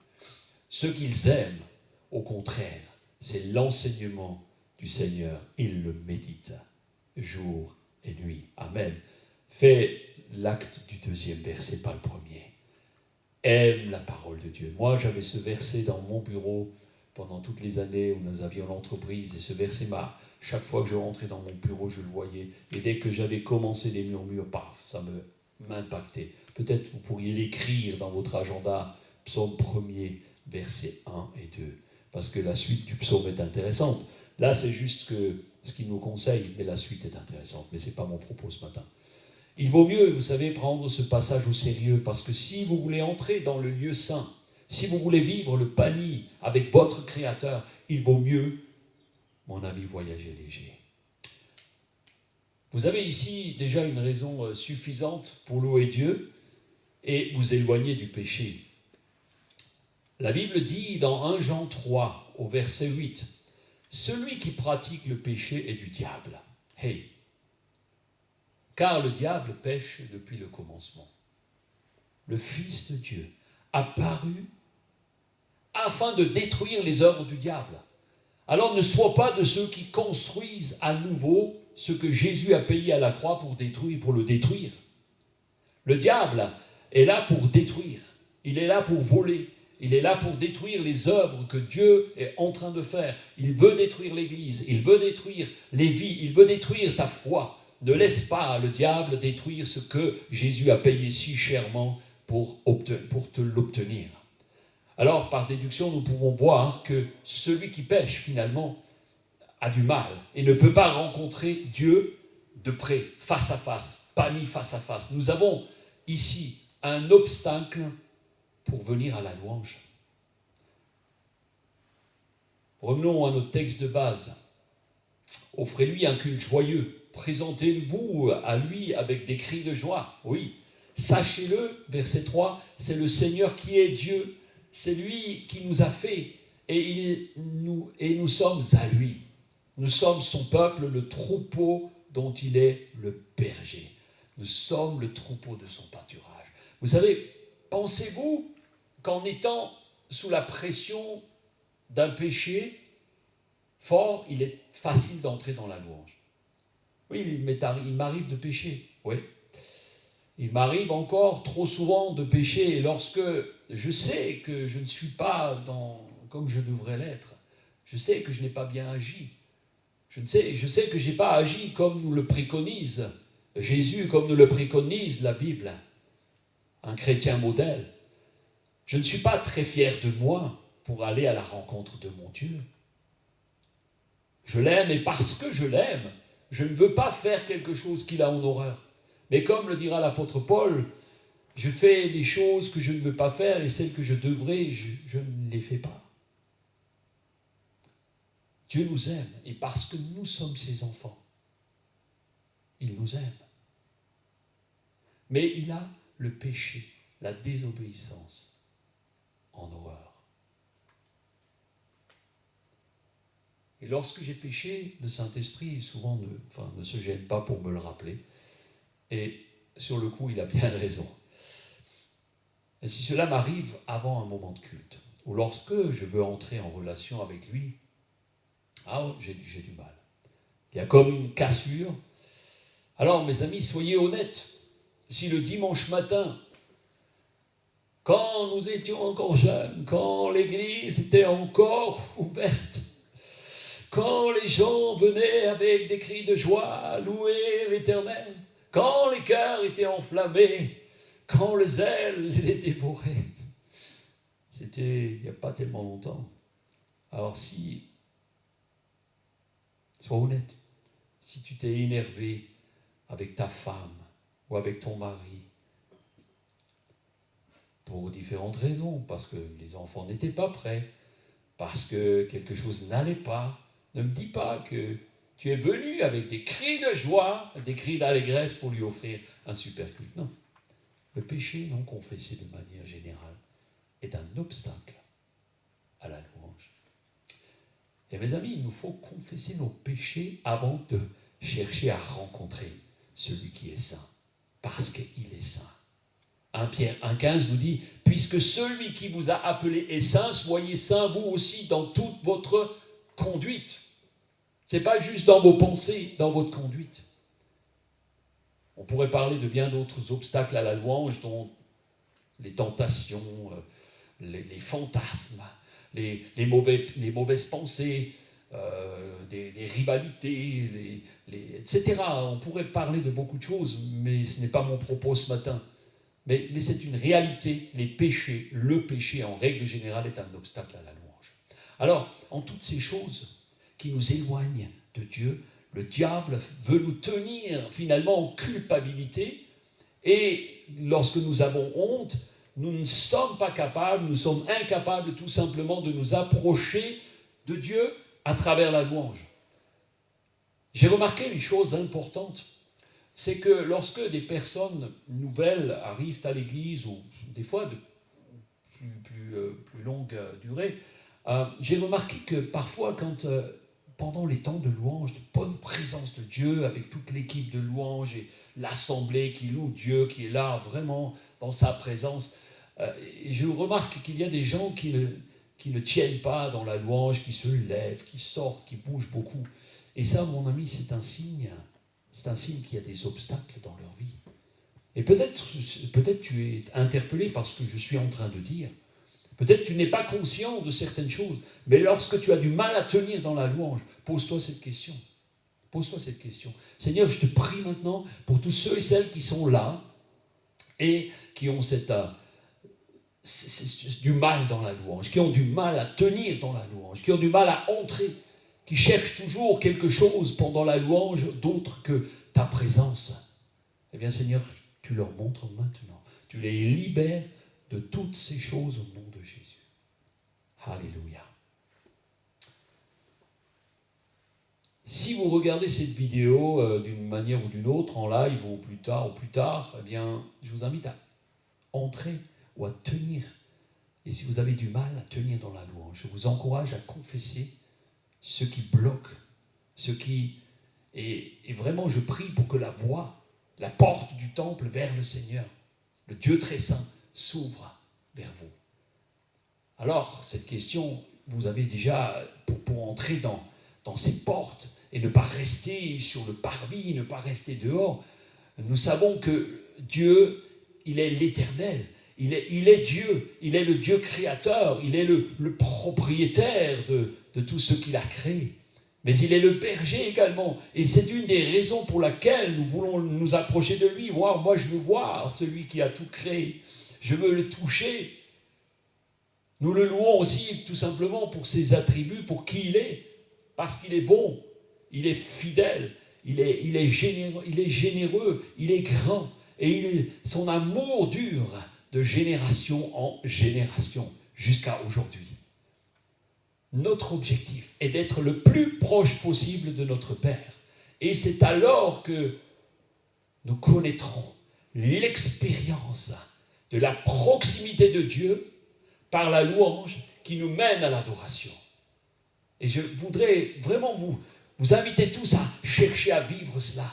Speaker 1: Ce qu'ils aiment, au contraire, c'est l'enseignement du Seigneur. Ils le méditent jour et nuit. » Amen. Fais l'acte du 2e verset, pas le premier. Aime la parole de Dieu. Moi, j'avais ce verset dans mon bureau pendant toutes les années où nous avions l'entreprise, et ce verset chaque fois que je rentrais dans mon bureau, je le voyais, et dès que j'avais commencé les murmures, paf, ça m'impactait. Peut-être vous pourriez l'écrire dans votre agenda, psaume 1er, versets 1 et 2, parce que la suite du psaume est intéressante. Là, c'est juste ce qu'il nous conseille, mais la suite est intéressante, mais ce n'est pas mon propos ce matin. Il vaut mieux, vous savez, prendre ce passage au sérieux, parce que si vous voulez entrer dans le lieu saint, si vous voulez vivre le Pani avec votre Créateur, il vaut mieux, mon ami, voyager léger. Vous avez ici déjà une raison suffisante pour louer Dieu et vous éloigner du péché. La Bible dit dans 1 Jean 3, au verset 8, « Celui qui pratique le péché est du diable. » Hey! Car le diable pêche depuis le commencement. Le Fils de Dieu apparu afin de détruire les œuvres du diable. Alors ne sois pas de ceux qui construisent à nouveau ce que Jésus a payé à la croix pour le détruire. Le diable est là pour détruire. Il est là pour voler. Il est là pour détruire les œuvres que Dieu est en train de faire. Il veut détruire l'Église. Il veut détruire les vies. Il veut détruire ta foi. Ne laisse pas le diable détruire ce que Jésus a payé si chèrement pour te l'obtenir. Alors, par déduction, nous pouvons voir que celui qui pêche, finalement, a du mal et ne peut pas rencontrer Dieu de près, face à face, Pani face à face. Nous avons ici un obstacle pour venir à la louange. Revenons à notre texte de base. Offrez-lui un culte joyeux. Présentez-vous à lui avec des cris de joie. Oui, sachez-le, verset 3, c'est le Seigneur qui est Dieu. C'est lui qui nous a fait et nous sommes à lui. Nous sommes son peuple, le troupeau dont il est le berger. Nous sommes le troupeau de son pâturage. Vous savez, pensez-vous qu'en étant sous la pression d'un péché fort, il est facile d'entrer dans la louange. Oui, il m'arrive de pécher, oui. Il m'arrive encore trop souvent de pécher, et lorsque je sais que je ne suis pas comme je devrais l'être, je sais que je n'ai pas bien agi, je sais que je n'ai pas agi comme nous le préconise Jésus, comme nous le préconise la Bible, un chrétien modèle. Je ne suis pas très fier de moi pour aller à la rencontre de mon Dieu. Je l'aime, et parce que je l'aime, je ne veux pas faire quelque chose qu'il a en horreur. Mais comme le dira l'apôtre Paul, je fais des choses que je ne veux pas faire, et celles que je devrais, je ne les fais pas. Dieu nous aime, et parce que nous sommes ses enfants, il nous aime. Mais il a le péché, la désobéissance en horreur. Et lorsque j'ai péché, le Saint-Esprit souvent ne se gêne pas pour me le rappeler. Et sur le coup, il a bien raison. Et si cela m'arrive avant un moment de culte, ou lorsque je veux entrer en relation avec lui, j'ai du mal. Il y a comme une cassure. Alors, mes amis, soyez honnêtes. Si le dimanche matin, quand nous étions encore jeunes, quand l'église était encore ouverte, quand les gens venaient avec des cris de joie louer l'Éternel, quand les cœurs étaient enflammés, quand le zèle les dévorait, c'était il n'y a pas tellement longtemps. Alors sois honnête, si tu t'es énervé avec ta femme ou avec ton mari, pour différentes raisons, parce que les enfants n'étaient pas prêts, parce que quelque chose n'allait pas, ne me dis pas que tu es venu avec des cris de joie, des cris d'allégresse pour lui offrir un super culte. Non. Le péché non confessé de manière générale est un obstacle à la louange. Et mes amis, il nous faut confesser nos péchés avant de chercher à rencontrer celui qui est saint, parce qu'il est saint. 1 Pierre 1,15 nous dit « Puisque celui qui vous a appelé est saint, soyez saints vous aussi dans toute votre conduite. » Ce n'est pas juste dans vos pensées, dans votre conduite. On pourrait parler de bien d'autres obstacles à la louange, dont les tentations, les fantasmes, les mauvaises pensées, des rivalités, etc. On pourrait parler de beaucoup de choses, mais ce n'est pas mon propos ce matin. Mais c'est une réalité, le péché en règle générale est un obstacle à la louange. Alors, en toutes ces choses qui nous éloignent de Dieu, le diable veut nous tenir finalement en culpabilité, et lorsque nous avons honte, nous ne sommes pas capables, nous sommes incapables tout simplement de nous approcher de Dieu à travers la louange. J'ai remarqué une chose importante, c'est que lorsque des personnes nouvelles arrivent à l'église, ou des fois de plus longue durée, j'ai remarqué que parfois pendant les temps de louange, de bonne présence de Dieu, avec toute l'équipe de louange et l'assemblée qui loue Dieu, qui est là vraiment dans sa présence, et je remarque qu'il y a des gens qui ne tiennent pas dans la louange, qui se lèvent, qui sortent, qui bougent beaucoup. Et ça, mon ami, c'est un signe qu'il y a des obstacles dans leur vie. Et peut-être tu es interpellé par ce que je suis en train de dire. Peut-être tu n'es pas conscient de certaines choses, mais lorsque tu as du mal à tenir dans la louange, pose-toi cette question. Pose-toi cette question. Seigneur, je te prie maintenant pour tous ceux et celles qui sont là et qui ont du mal dans la louange, qui ont du mal à tenir dans la louange, qui ont du mal à entrer, qui cherchent toujours quelque chose pendant la louange d'autre que ta présence. Eh bien, Seigneur, tu leur montres maintenant. Tu les libères de toutes ces choses au nom de Jésus. Alléluia. Si vous regardez cette vidéo d'une manière ou d'une autre, en live ou plus tard, eh bien, je vous invite à entrer ou à tenir. Et si vous avez du mal à tenir dans la louange, je vous encourage à confesser ce qui bloque, et vraiment je prie pour que la voie, la porte du temple vers le Seigneur, le Dieu très saint, s'ouvre vers vous.
Speaker 3: Alors, cette question, vous avez déjà, pour entrer dans ces portes et ne pas rester sur le parvis, ne pas rester dehors, nous savons que Dieu, il est l'Éternel, il est Dieu, il est le Dieu créateur, il est le propriétaire de tout ce qu'il a créé. Mais il est le berger également. Et c'est une des raisons pour laquelle nous voulons nous approcher de lui. Wow, moi, je veux voir celui qui a tout créé. Je veux le toucher. Nous le louons aussi tout simplement pour ses attributs, pour qui il est. Parce qu'il est bon, il est fidèle, il est généreux, il est grand. Et son amour dure de génération en génération jusqu'à aujourd'hui. Notre objectif est d'être le plus proche possible de notre Père. Et c'est alors que nous connaîtrons l'expérience de la proximité de Dieu par la louange qui nous mène à l'adoration. Et je voudrais vraiment vous inviter tous à chercher à vivre cela.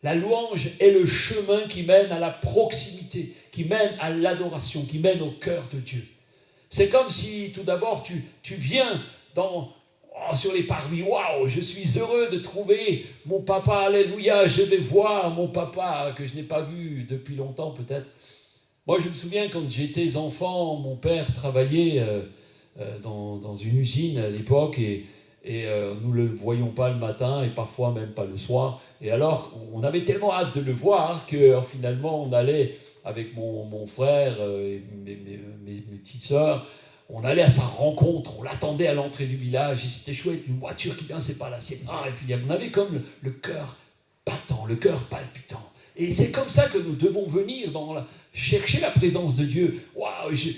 Speaker 3: La louange est le chemin qui mène à la proximité, qui mène à l'adoration, qui mène au cœur de Dieu. C'est comme si tout d'abord tu viens sur les parvis. Waouh, je suis heureux de trouver mon papa, alléluia, je vais voir mon papa que je n'ai pas vu depuis longtemps peut-être. Moi je me souviens quand j'étais enfant, mon père travaillait dans une usine à l'époque et nous ne le voyions pas le matin et parfois même pas le soir. Et alors, on avait tellement hâte de le voir que finalement, on allait avec mon frère et mes petites sœurs, on allait à sa rencontre, on l'attendait à l'entrée du village et c'était chouette, une voiture qui vient, c'est pas la sienne. Et puis on avait comme le cœur battant, le cœur palpitant. Et c'est comme ça que nous devons venir chercher la présence de Dieu. Waouh, je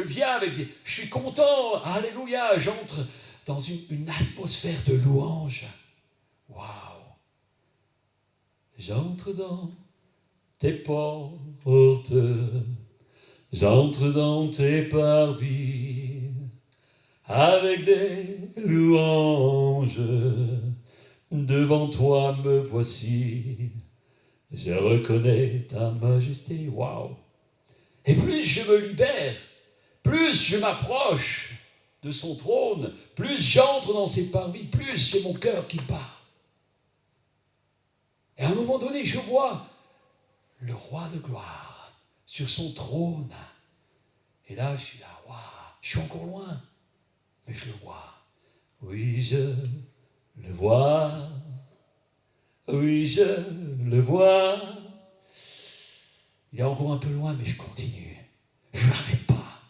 Speaker 3: viens je suis content, alléluia, j'entre dans une atmosphère de louange. Waouh! J'entre dans tes portes, j'entre dans tes parvis, avec des louanges, devant toi me voici, je reconnais ta majesté. Waouh! Et plus je me libère, plus je m'approche de son trône, plus j'entre dans ses parvis, plus j'ai mon cœur qui bat. Et à un moment donné, je vois le roi de gloire sur son trône. Et là, je suis là, waouh, je suis encore loin, mais je le vois. Oui, je le vois. Oui, je le vois. Il est encore un peu loin, mais je continue. Je n'arrête pas.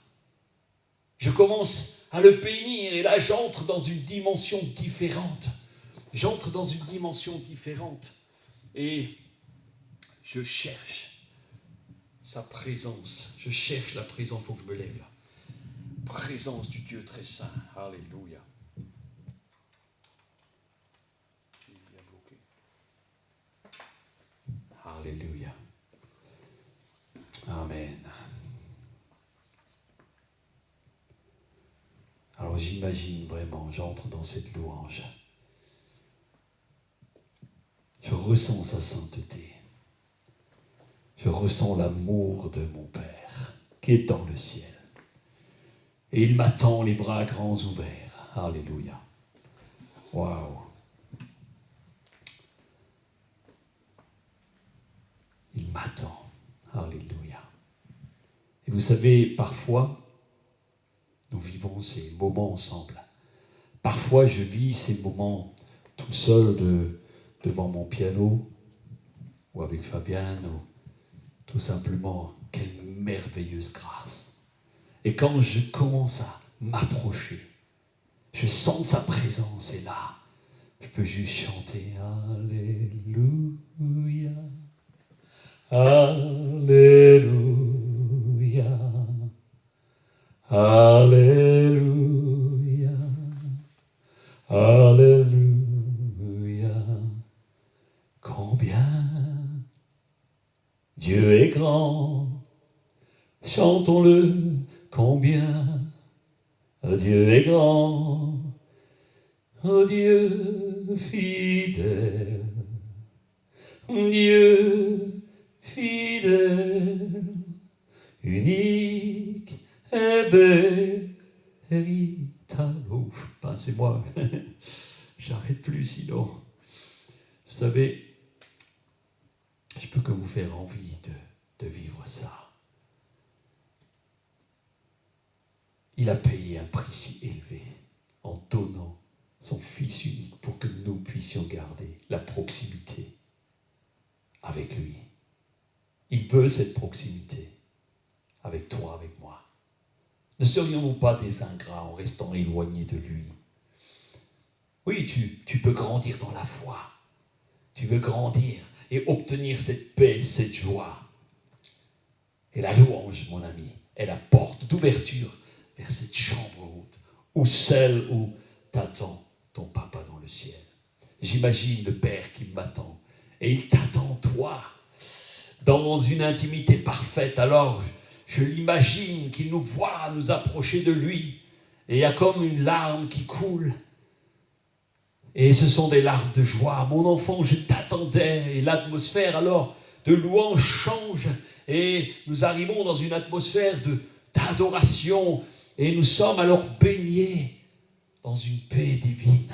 Speaker 3: Je commence à le bénir et là j'entre dans une dimension différente. J'entre dans une dimension différente et je cherche sa présence. Je cherche la présence, il faut que je me lève là. Présence du Dieu très saint. Alléluia. Alléluia. Amen. Alors j'imagine vraiment, j'entre dans cette louange. Je ressens sa sainteté. Je ressens l'amour de mon Père qui est dans le ciel. Et il m'attend les bras grands ouverts. Alléluia. Waouh. Il m'attend. Alléluia. Et vous savez, parfois, nous vivons ces moments ensemble. Parfois, je vis ces moments tout seul devant mon piano ou avec Fabienne ou tout simplement, quelle merveilleuse grâce. Et quand je commence à m'approcher, je sens sa présence et là, je peux juste chanter Alléluia, Alléluia. Alléluia, Alléluia, combien Dieu est grand, chantons-le, combien Dieu est grand, oh Dieu fidèle, Dieu fidèle, unique et Eritalo. Pincez-moi, j'arrête plus sinon. Vous savez, je peux que vous faire envie de vivre ça. Il a payé un prix si élevé en donnant son Fils unique pour que nous puissions garder la proximité avec lui. Il veut cette proximité avec toi, avec moi. Ne serions-nous pas des ingrats en restant éloignés de lui? Oui, tu peux grandir dans la foi. Tu veux grandir et obtenir cette paix, cette joie. Et la louange, mon ami, est la porte d'ouverture vers cette chambre haute, ou celle où t'attend ton papa dans le ciel. J'imagine le Père qui m'attend, et il t'attend toi, dans une intimité parfaite. Alors, je l'imagine qu'il nous voit nous approcher de lui, et il y a comme une larme qui coule. Et ce sont des larmes de joie. Mon enfant, je t'attendais. Et l'atmosphère alors de louange change. Et nous arrivons dans une atmosphère d'adoration. Et nous sommes alors baignés dans une paix divine.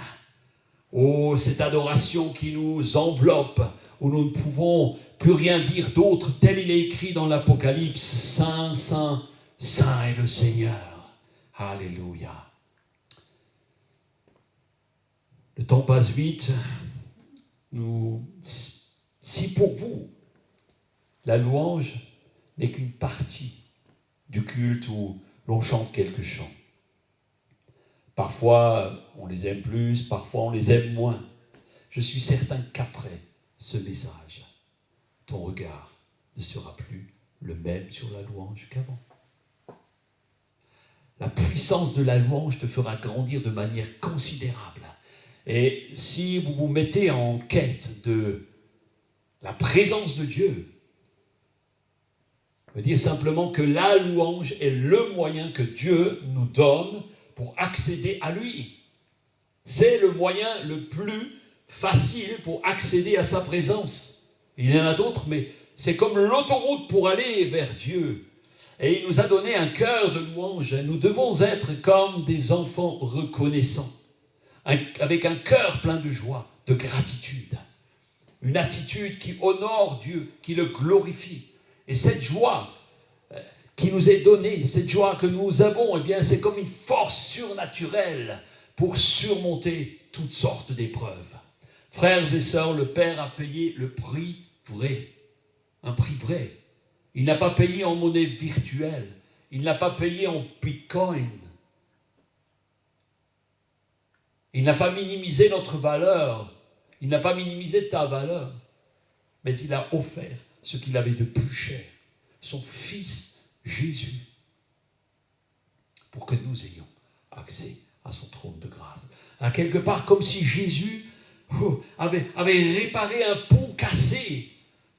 Speaker 3: Oh, cette adoration qui nous enveloppe, où nous ne pouvons plus rien dire d'autre, tel il est écrit dans l'Apocalypse. Saint, Saint, Saint est le Seigneur. Alléluia. Le temps passe vite. Si pour vous, la louange n'est qu'une partie du culte où l'on chante quelques chants. Parfois, on les aime plus, parfois on les aime moins. Je suis certain qu'après ce message, ton regard ne sera plus le même sur la louange qu'avant. La puissance de la louange te fera grandir de manière considérable. Et si vous vous mettez en quête de la présence de Dieu, je veux dire simplement que la louange est le moyen que Dieu nous donne pour accéder à lui. C'est le moyen le plus facile pour accéder à sa présence. Il y en a d'autres, mais c'est comme l'autoroute pour aller vers Dieu. Et il nous a donné un cœur de louange. Nous devons être comme des enfants reconnaissants, avec un cœur plein de joie, de gratitude. Une attitude qui honore Dieu, qui le glorifie. Et cette joie qui nous est donnée, cette joie que nous avons, eh bien, c'est comme une force surnaturelle pour surmonter toutes sortes d'épreuves. Frères et sœurs, le Père a payé le prix vrai, un prix vrai. Il n'a pas payé en monnaie virtuelle, il n'a pas payé en bitcoin. Il n'a pas minimisé notre valeur, il n'a pas minimisé ta valeur, mais il a offert ce qu'il avait de plus cher, son Fils Jésus, pour que nous ayons accès à son trône de grâce. À quelque part, comme si Jésus avait réparé un pont cassé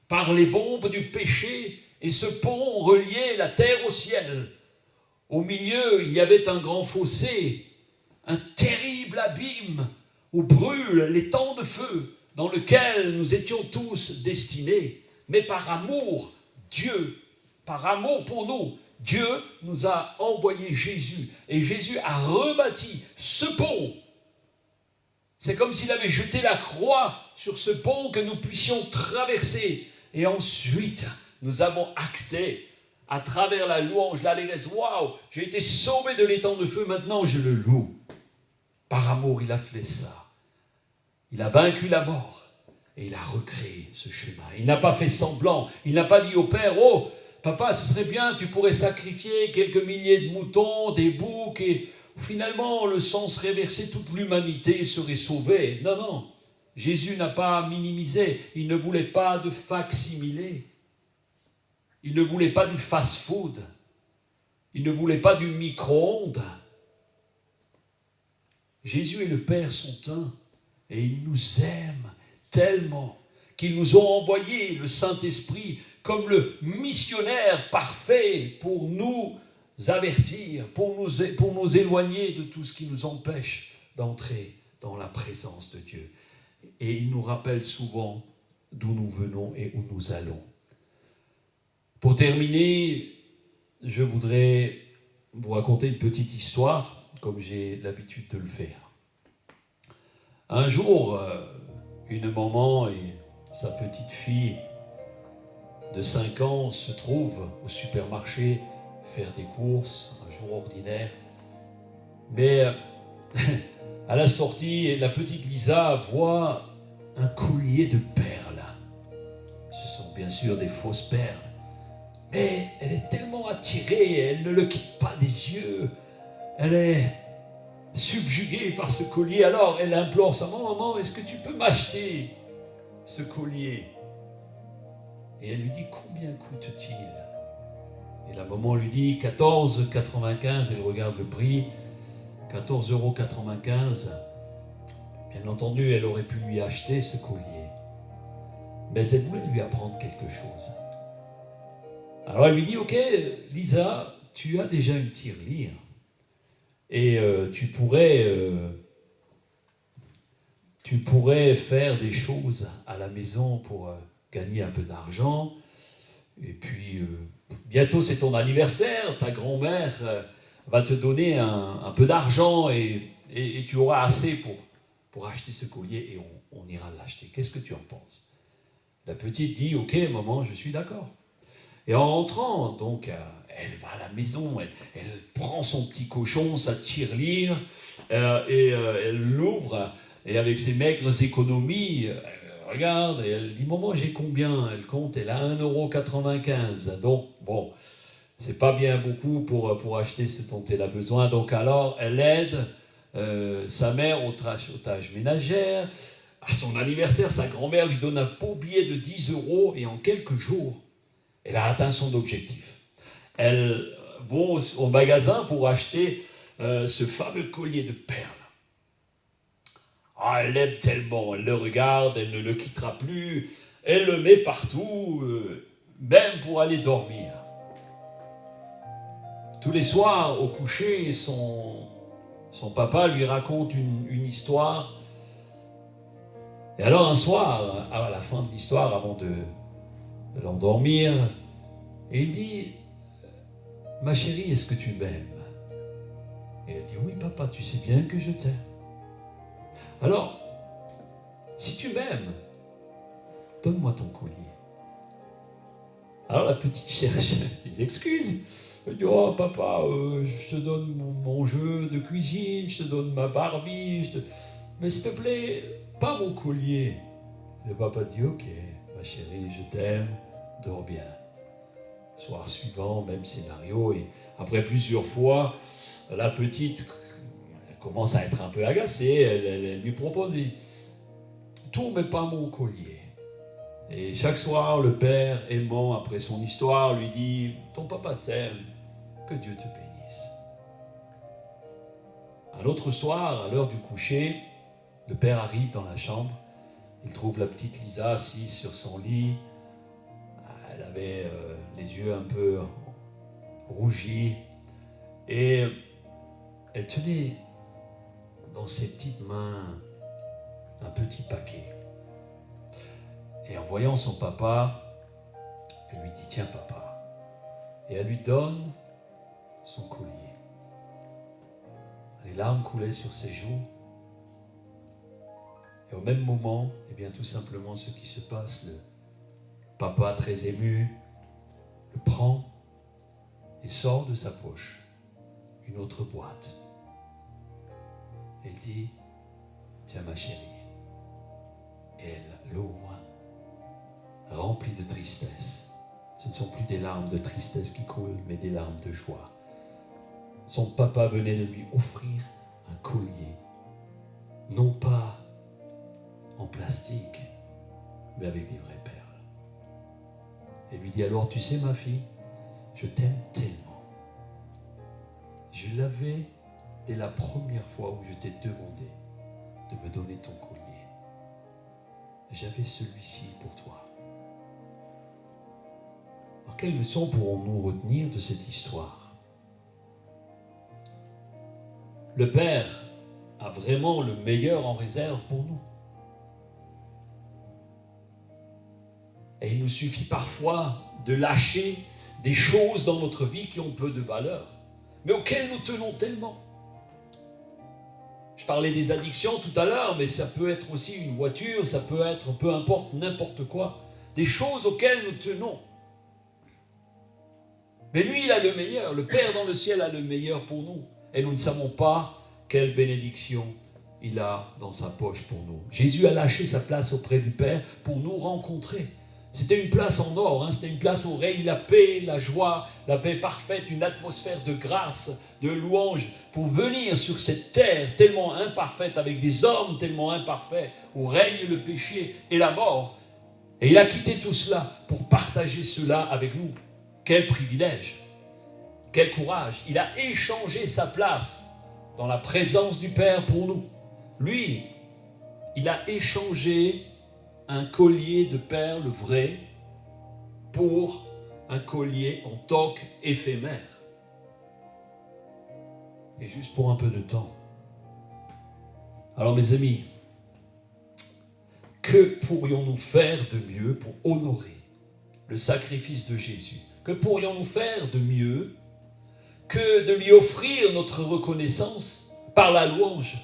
Speaker 3: par les bombes du péché, et ce pont reliait la terre au ciel. Au milieu, il y avait un grand fossé, un terrible abîme où brûlent les temps de feu dans lequel nous étions tous destinés. Mais par amour, Dieu, par amour pour nous, Dieu nous a envoyé Jésus. Et Jésus a rebâti ce pont. C'est comme s'il avait jeté la croix sur ce pont que nous puissions traverser. Et ensuite, nous avons accès à travers la louange, l'allégresse. Waouh, j'ai été sauvé de l'étang de feu, maintenant je le loue. Par amour, il a fait ça. Il a vaincu la mort et il a recréé ce chemin. Il n'a pas fait semblant. Il n'a pas dit au Père, oh, papa, ce serait bien, tu pourrais sacrifier quelques milliers de moutons, des boucs, et finalement, le sang serait versé, toute l'humanité serait sauvée. Non, non. Jésus n'a pas minimisé. Il ne voulait pas de fac-similé. Il ne voulait pas du fast-food. Il ne voulait pas du micro-ondes. Jésus et le Père sont un. Et ils nous aiment tellement qu'ils nous ont envoyé le Saint-Esprit comme le missionnaire parfait pour nous avertir, pour nous éloigner de tout ce qui nous empêche d'entrer dans la présence de Dieu. Et il nous rappelle souvent d'où nous venons et où nous allons. Pour terminer, je voudrais vous raconter une petite histoire. comme j'ai l'habitude de le faire. Un jour, une maman et sa petite fille de 5 ans se trouvent au supermarché faire des courses, un jour ordinaire. Mais à la sortie, la petite Lisa voit un collier de perles. Ce sont bien sûr des fausses perles. Mais elle est tellement attirée, elle ne le quitte pas des yeux. Elle est subjuguée par ce collier. Alors elle implore sa maman, maman, est-ce que tu peux m'acheter ce collier? Et elle lui dit, combien coûte-t-il? Et la maman lui dit, 14,95. Elle regarde le prix, 14,95 €. Bien entendu, elle aurait pu lui acheter ce collier. Mais elle voulait lui apprendre quelque chose. Alors elle lui dit, ok, Lisa, tu as déjà une tirelire. Et tu pourrais faire des choses à la maison pour gagner un peu d'argent. Et puis, bientôt c'est ton anniversaire, ta grand-mère va te donner un peu d'argent et tu auras assez pour acheter ce collier et on ira l'acheter. Qu'est-ce que tu en penses? La petite dit, ok maman, je suis d'accord. Et en rentrant, donc, elle va à la maison, elle prend son petit cochon, sa tirelire, et elle l'ouvre, et avec ses maigres économies, elle regarde, et elle dit, maman, j'ai combien? Elle compte, elle a 1,95 €. Donc, bon, c'est pas bien beaucoup pour acheter ce dont elle a besoin. Donc alors, elle aide sa mère aux tâches ménagères. À son anniversaire, sa grand-mère lui donne un beau billet de 10 €, et en quelques jours, elle a atteint son objectif. Elle va au magasin pour acheter ce fameux collier de perles. Ah, elle l'aime tellement, elle le regarde, elle ne le quittera plus, elle le met partout, même pour aller dormir. Tous les soirs, au coucher, son papa lui raconte une histoire. Et alors un soir, à la fin de l'histoire, avant de l'endormir, il dit, ma chérie, est-ce que tu m'aimes? Et elle dit, oui papa, tu sais bien que je t'aime. Alors, si tu m'aimes, donne-moi ton collier. Alors la petite cherche des excuses. Elle dit, oh papa, je te donne mon jeu de cuisine, je te donne ma Barbie, mais s'il te plaît, pas mon collier. Le papa dit, ok, ma chérie, je t'aime, dors bien. Soir suivant, même scénario, et après plusieurs fois, la petite commence à être un peu agacée, elle lui propose, tout mais pas mon collier. Et chaque soir, le père, aimant après son histoire, lui dit, ton papa t'aime, que Dieu te bénisse. Un autre soir, à l'heure du coucher, le père arrive dans la chambre, il trouve la petite Lisa assise sur son lit. Elle avait les yeux un peu rougis et elle tenait dans ses petites mains un petit paquet. Et en voyant son papa, elle lui dit, tiens papa. Et elle lui donne son collier. Les larmes coulaient sur ses joues. Et au même moment, eh bien tout simplement ce qui se passe, le papa très ému le prend et sort de sa poche une autre boîte. Et il dit, tiens ma chérie. Et elle l'ouvre, remplie de tristesse. Ce ne sont plus des larmes de tristesse qui coulent, mais des larmes de joie. Son papa venait de lui offrir un collier, non pas en plastique, mais avec des vraies perles. Elle lui dit, alors tu sais ma fille, je t'aime tellement. Je l'avais dès la première fois où je t'ai demandé de me donner ton collier. J'avais celui-ci pour toi. Alors quelle leçon pourrons-nous retenir de cette histoire? Le Père a vraiment le meilleur en réserve pour nous. Et il nous suffit parfois de lâcher des choses dans notre vie qui ont peu de valeur, mais auxquelles nous tenons tellement. Je parlais des addictions tout à l'heure, mais ça peut être aussi une voiture, ça peut être, peu importe, n'importe quoi. Des choses auxquelles nous tenons. Mais lui, il a le meilleur. Le Père dans le ciel a le meilleur pour nous. Et nous ne savons pas quelle bénédiction il a dans sa poche pour nous. Jésus a lâché sa place auprès du Père pour nous rencontrer. C'était une place en or, c'était une place où règne la paix, la joie, la paix parfaite, une atmosphère de grâce, de louange, pour venir sur cette terre tellement imparfaite, avec des hommes tellement imparfaits, où règne le péché et la mort. Et il a quitté tout cela pour partager cela avec nous. Quel privilège, quel courage. Il a échangé sa place dans la présence du Père pour nous. Lui, il a échangé un collier de perles vrai pour un collier en toque éphémère. Et juste pour un peu de temps. Alors mes amis, que pourrions-nous faire de mieux pour honorer le sacrifice de Jésus? Que pourrions-nous faire de mieux que de lui offrir notre reconnaissance par la louange,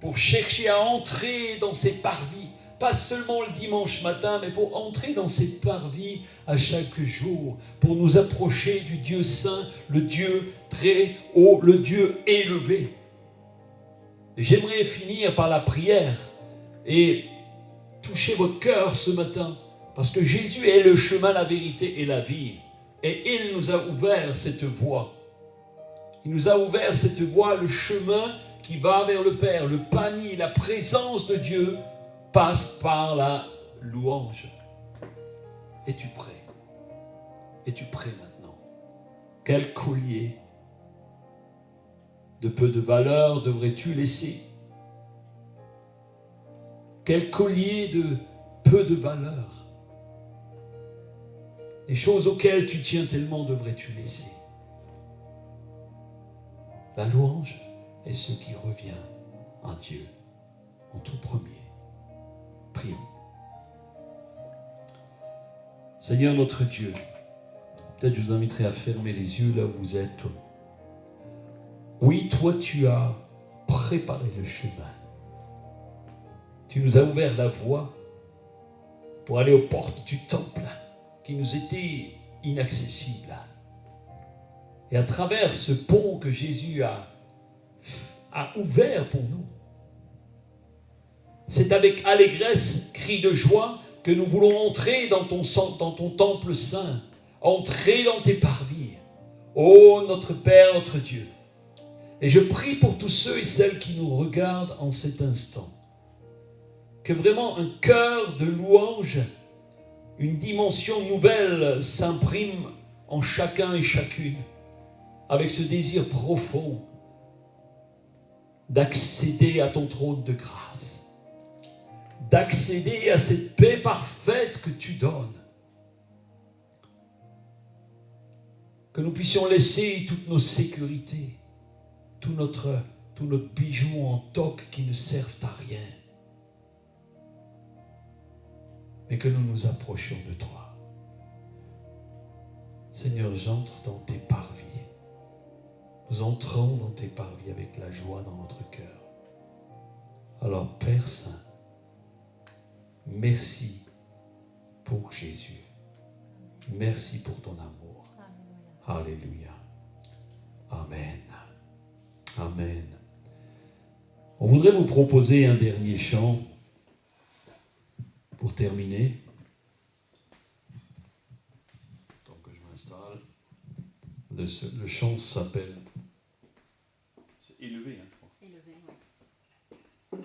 Speaker 3: pour chercher à entrer dans ses parvis, pas seulement le dimanche matin, mais pour entrer dans ses parvis à chaque jour, pour nous approcher du Dieu saint, le Dieu très haut, le Dieu élevé. J'aimerais finir par la prière et toucher votre cœur ce matin, parce que Jésus est le chemin, la vérité et la vie. Et il nous a ouvert cette voie. Il nous a ouvert cette voie, le chemin qui va vers le Père, le panier, la présence de Dieu passe par la louange. Es-tu prêt? Es-tu prêt maintenant? Quel collier de peu de valeur devrais-tu laisser? Quel collier de peu de valeur? Les choses auxquelles tu tiens tellement devrais-tu laisser? La louange est ce qui revient à Dieu en tout premier. Prions. Seigneur notre Dieu, peut-être je vous inviterai à fermer les yeux là où vous êtes. Oui, toi tu as préparé le chemin. Tu nous as ouvert la voie pour aller aux portes du temple qui nous étaient inaccessibles. Et à travers ce pont que Jésus a ouvert pour nous, c'est avec allégresse, cri de joie, que nous voulons entrer dans ton temple saint, entrer dans tes parvis. Ô notre Père, notre Dieu. Et je prie pour tous ceux et celles qui nous regardent en cet instant, que vraiment un cœur de louange, une dimension nouvelle s'imprime en chacun et chacune, avec ce désir profond d'accéder à ton trône de grâce, d'accéder à cette paix parfaite que tu donnes. Que nous puissions laisser toutes nos sécurités, tout notre bijou en toque qui ne servent à rien, mais que nous nous approchions de toi. Seigneur, j'entre dans tes parvis. Nous entrons dans tes parvis avec la joie dans notre cœur. Alors, Père Saint, merci pour Jésus. Merci pour ton amour. Alléluia. Amen. Amen. On voudrait vous proposer un dernier chant pour terminer. Tant que je m'installe. Le chant s'appelle... C'est élevé, je crois.
Speaker 2: Élevé, oui.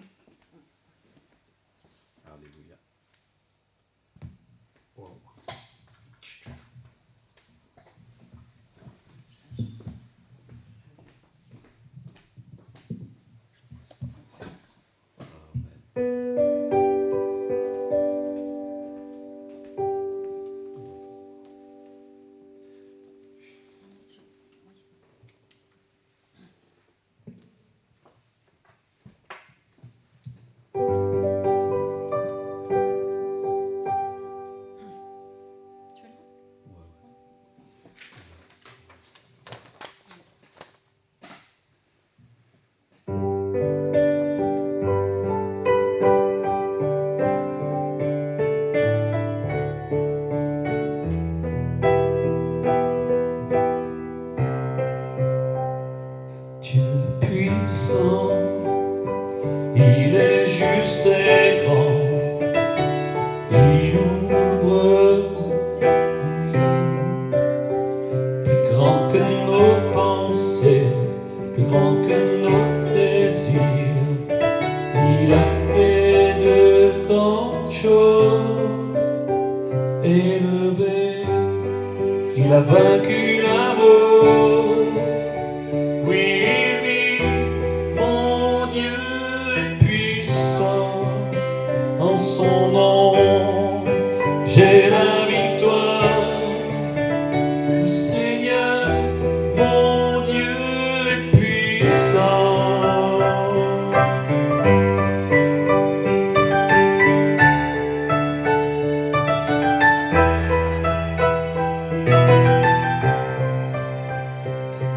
Speaker 3: Alléluia. Wow. choses. Élevé, il a vaincu la mort. Oui, il vit, mon Dieu est puissant. En son nom, j'ai la victoire. Le Seigneur, mon Dieu est puissant.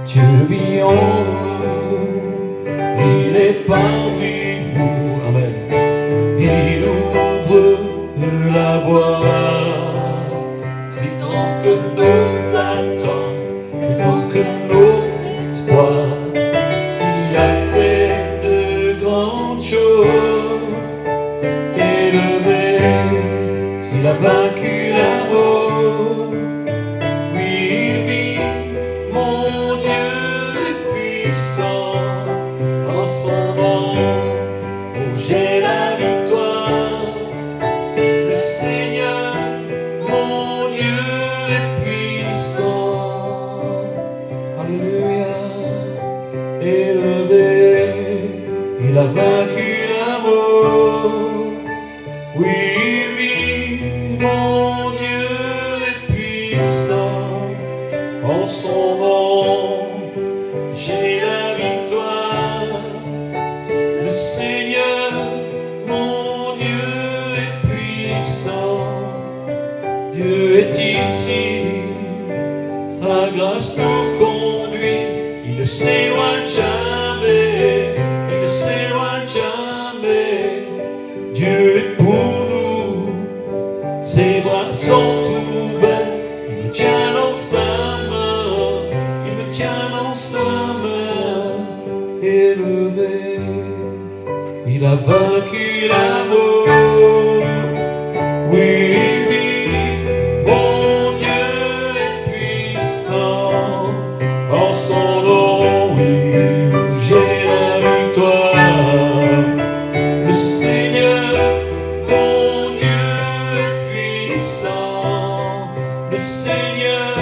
Speaker 3: Dieu vit en nous, il est parmi nous, amen. Il ouvre la voie, plus grand que nos attentes, plus grand que nos espoirs. Il a fait de grandes choses, élevé, il a vaincu la mort. En son nom, oh, j'ai la victoire. Le Seigneur, mon Dieu est puissant. Alléluia. Élevé, il a vaincu la mort. Oui, il vit, mon Dieu est puissant. En son nom, j'ai la victoire. Le Seigneur, mon Dieu est puissant. Dieu est ici, sa grâce nous conduit. Il ne s'éloigne jamais, il ne s'éloigne jamais. Dieu est pour nous, ses bras sont ouverts. Il me tient dans sa main, il me tient dans sa main. Élevé, il a vaincu la mort. Oui, oui, mon Dieu est puissant. En son nom, oui, j'ai la victoire. Le Seigneur, mon Dieu est puissant. Le Seigneur,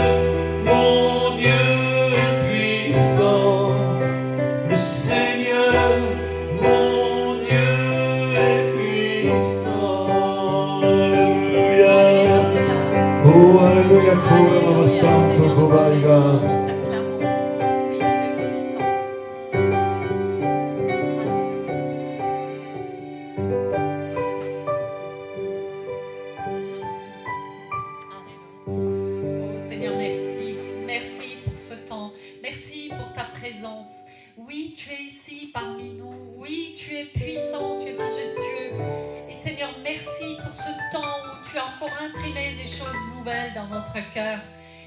Speaker 3: mon Dieu est puissant. Le Seigneur, mon Dieu est puissant. Alléluia. Oh, Alléluia. Kora Mama Santo Kovaiga.
Speaker 2: Oui, tu es puissant. Oh Seigneur, merci. Merci pour ce temps. Merci pour ta présence. Oui, tu es ici parmi nous. Oui, tu es puissant, tu es majestueux. Et Seigneur, merci pour ce temps où tu as encore imprimé des choses nouvelles dans notre cœur.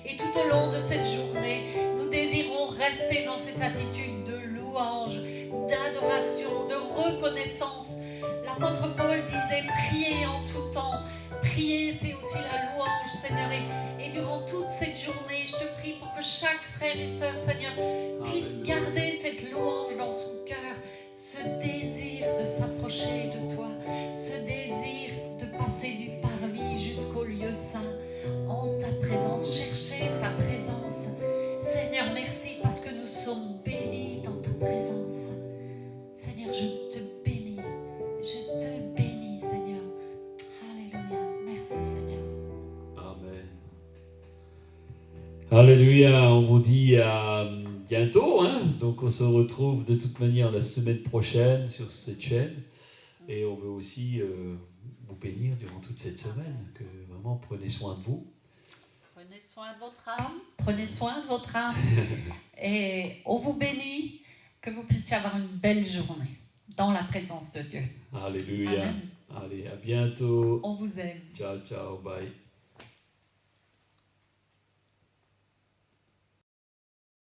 Speaker 2: Et tout au long de cette journée, nous désirons rester dans cette attitude de louange, d'adoration, de reconnaissance. L'apôtre Paul disait « Priez en tout temps ». Prier, c'est aussi la louange, Seigneur. Et durant toute cette journée, je te prie pour que chaque frère et sœur, Seigneur, puisse garder cette louange dans son cœur, ce désir de s'approcher de toi, ce désir de passer du parvis jusqu'au lieu saint, en ta présence, chercher ta présence. Seigneur, merci parce que nous sommes bénis dans ta présence. Seigneur, je te bénis, Seigneur. Alléluia, merci Seigneur.
Speaker 1: Amen. Alléluia, on vous dit à bientôt, hein? Donc on se retrouve de toute manière la semaine prochaine sur cette chaîne. Et on veut aussi vous bénir durant toute cette semaine, que vraiment prenez soin de vous.
Speaker 2: Prenez soin de votre âme, prenez soin de votre âme. Et on vous bénit, que vous puissiez avoir une belle journée dans la présence de Dieu.
Speaker 1: Alléluia.
Speaker 2: Amen.
Speaker 1: Allez, à bientôt.
Speaker 2: On vous aime.
Speaker 1: Ciao, ciao, bye.